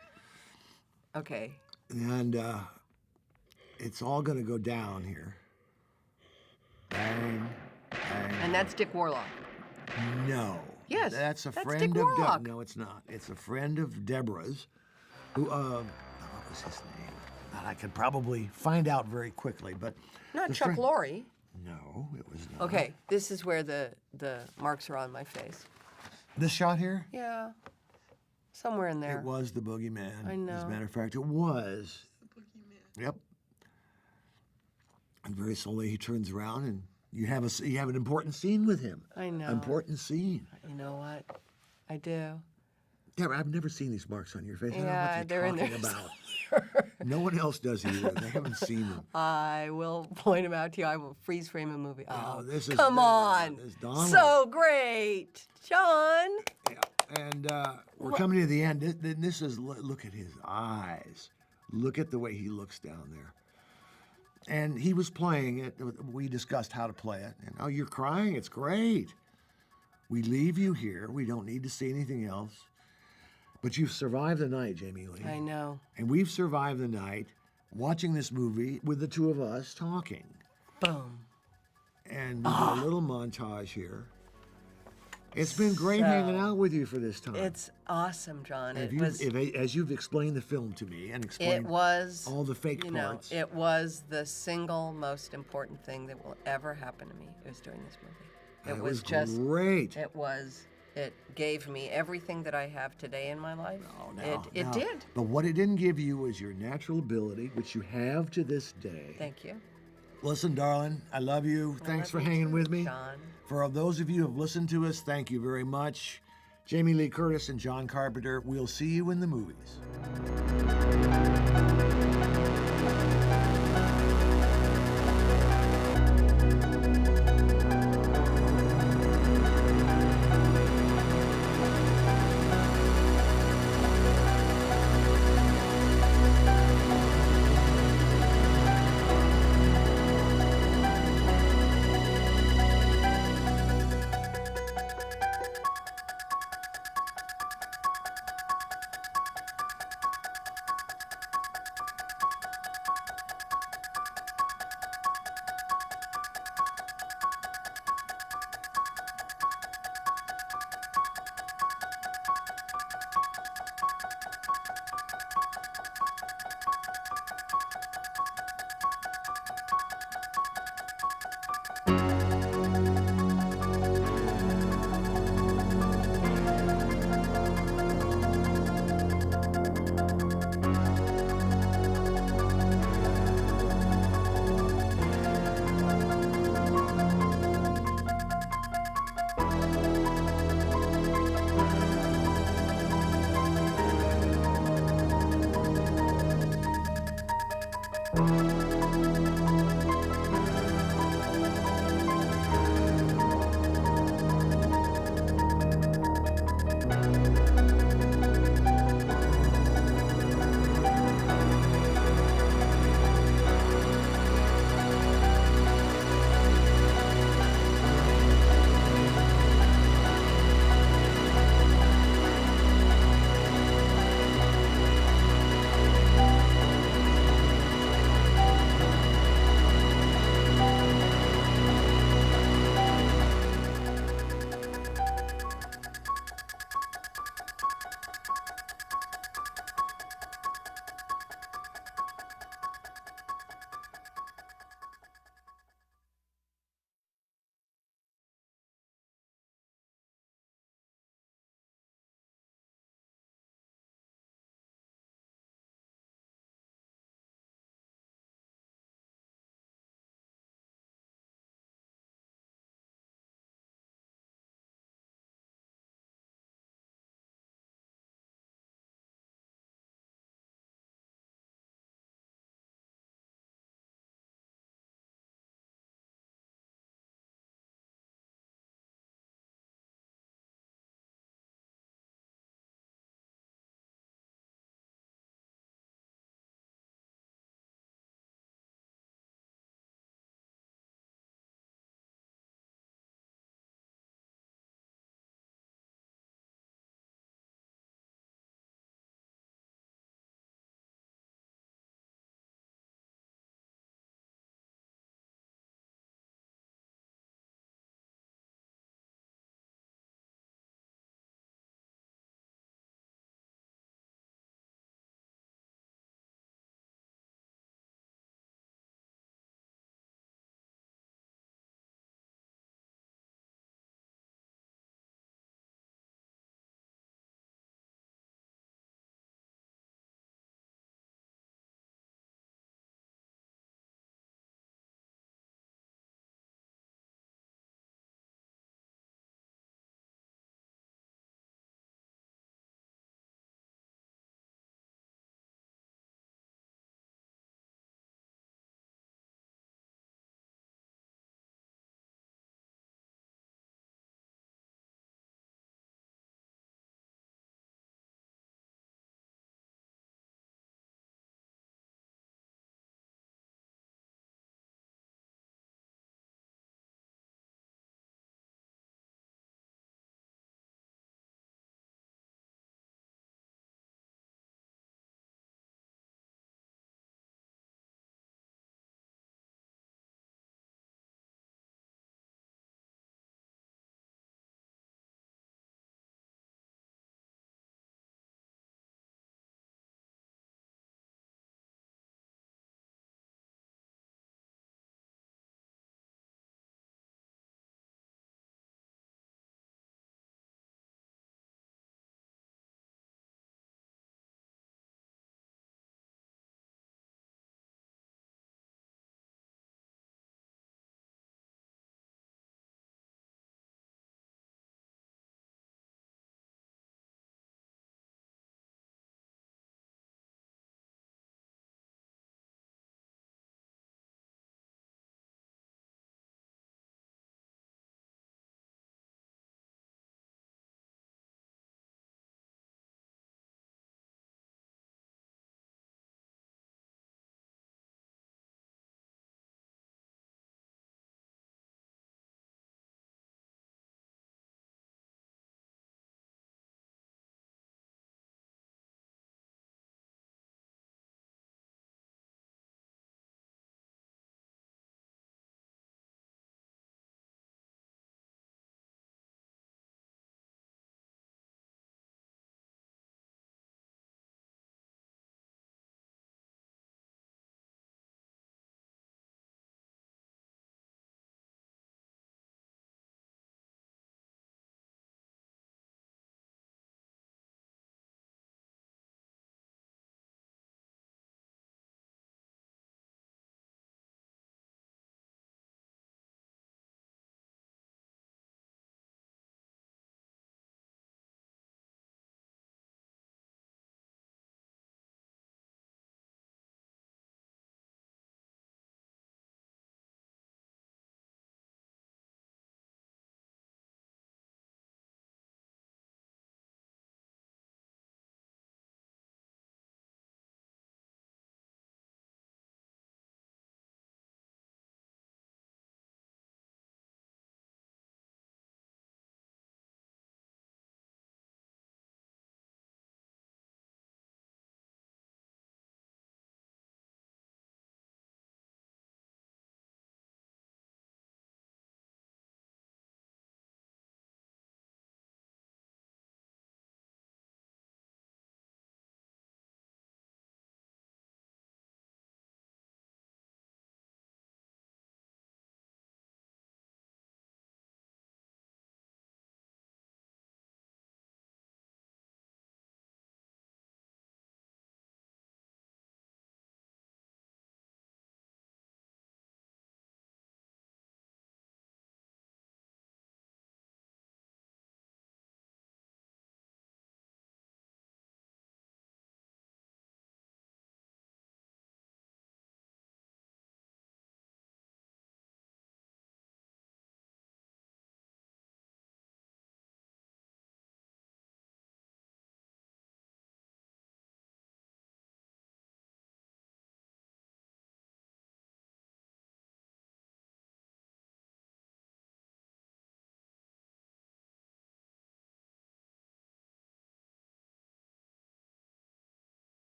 Okay. And it's all going to go down here. Bang, bang. And that's Dick Warlock. No. Yes, That's a that's friend Dick of Warlock. No, it's not. It's a friend of Deborah's who, what was his name? I could probably find out very quickly, but... Not the Chuck friend- Lorre. No, it was not. Okay, this is where the marks are on my face. This shot here? Yeah. Somewhere in there. It was the boogeyman. I know. As a matter of fact, it was. The boogeyman. Yep. And very slowly he turns around and you have an important scene with him. I know. Important scene. You know what? I do. Deborah, I've never seen these marks on your face. I Yeah, don't know what they're you're in talking there. about. No one else does either. They haven't seen them. I will point them out to you. I will freeze frame a movie. Oh, this is come on. This is Donald. So great. John. Yeah. And we're coming to the end. This is, look at his eyes. Look at the way he looks down there. And he was playing it. We discussed how to play it. And, oh, you're crying? It's great. We leave you here. We don't need to see anything else. But you've survived the night, Jamie Lee. I know. And we've survived the night watching this movie with the two of us talking. Boom. And we did a little montage here. It's been great hanging out with you for this time. It's awesome, John. As you've explained the film to me and explained all the fake parts. It was the single most important thing that will ever happen to me. It was doing this movie. It was great. It gave me everything that I have today in my life. It No. did. But what it didn't give you was your natural ability, which you have to this day. Thank you. Listen, darling, I love you. Thanks for hanging with me. John. For those of you who have listened to us, thank you very much. Jamie Lee Curtis and John Carpenter, we'll see you in the movies. Bye.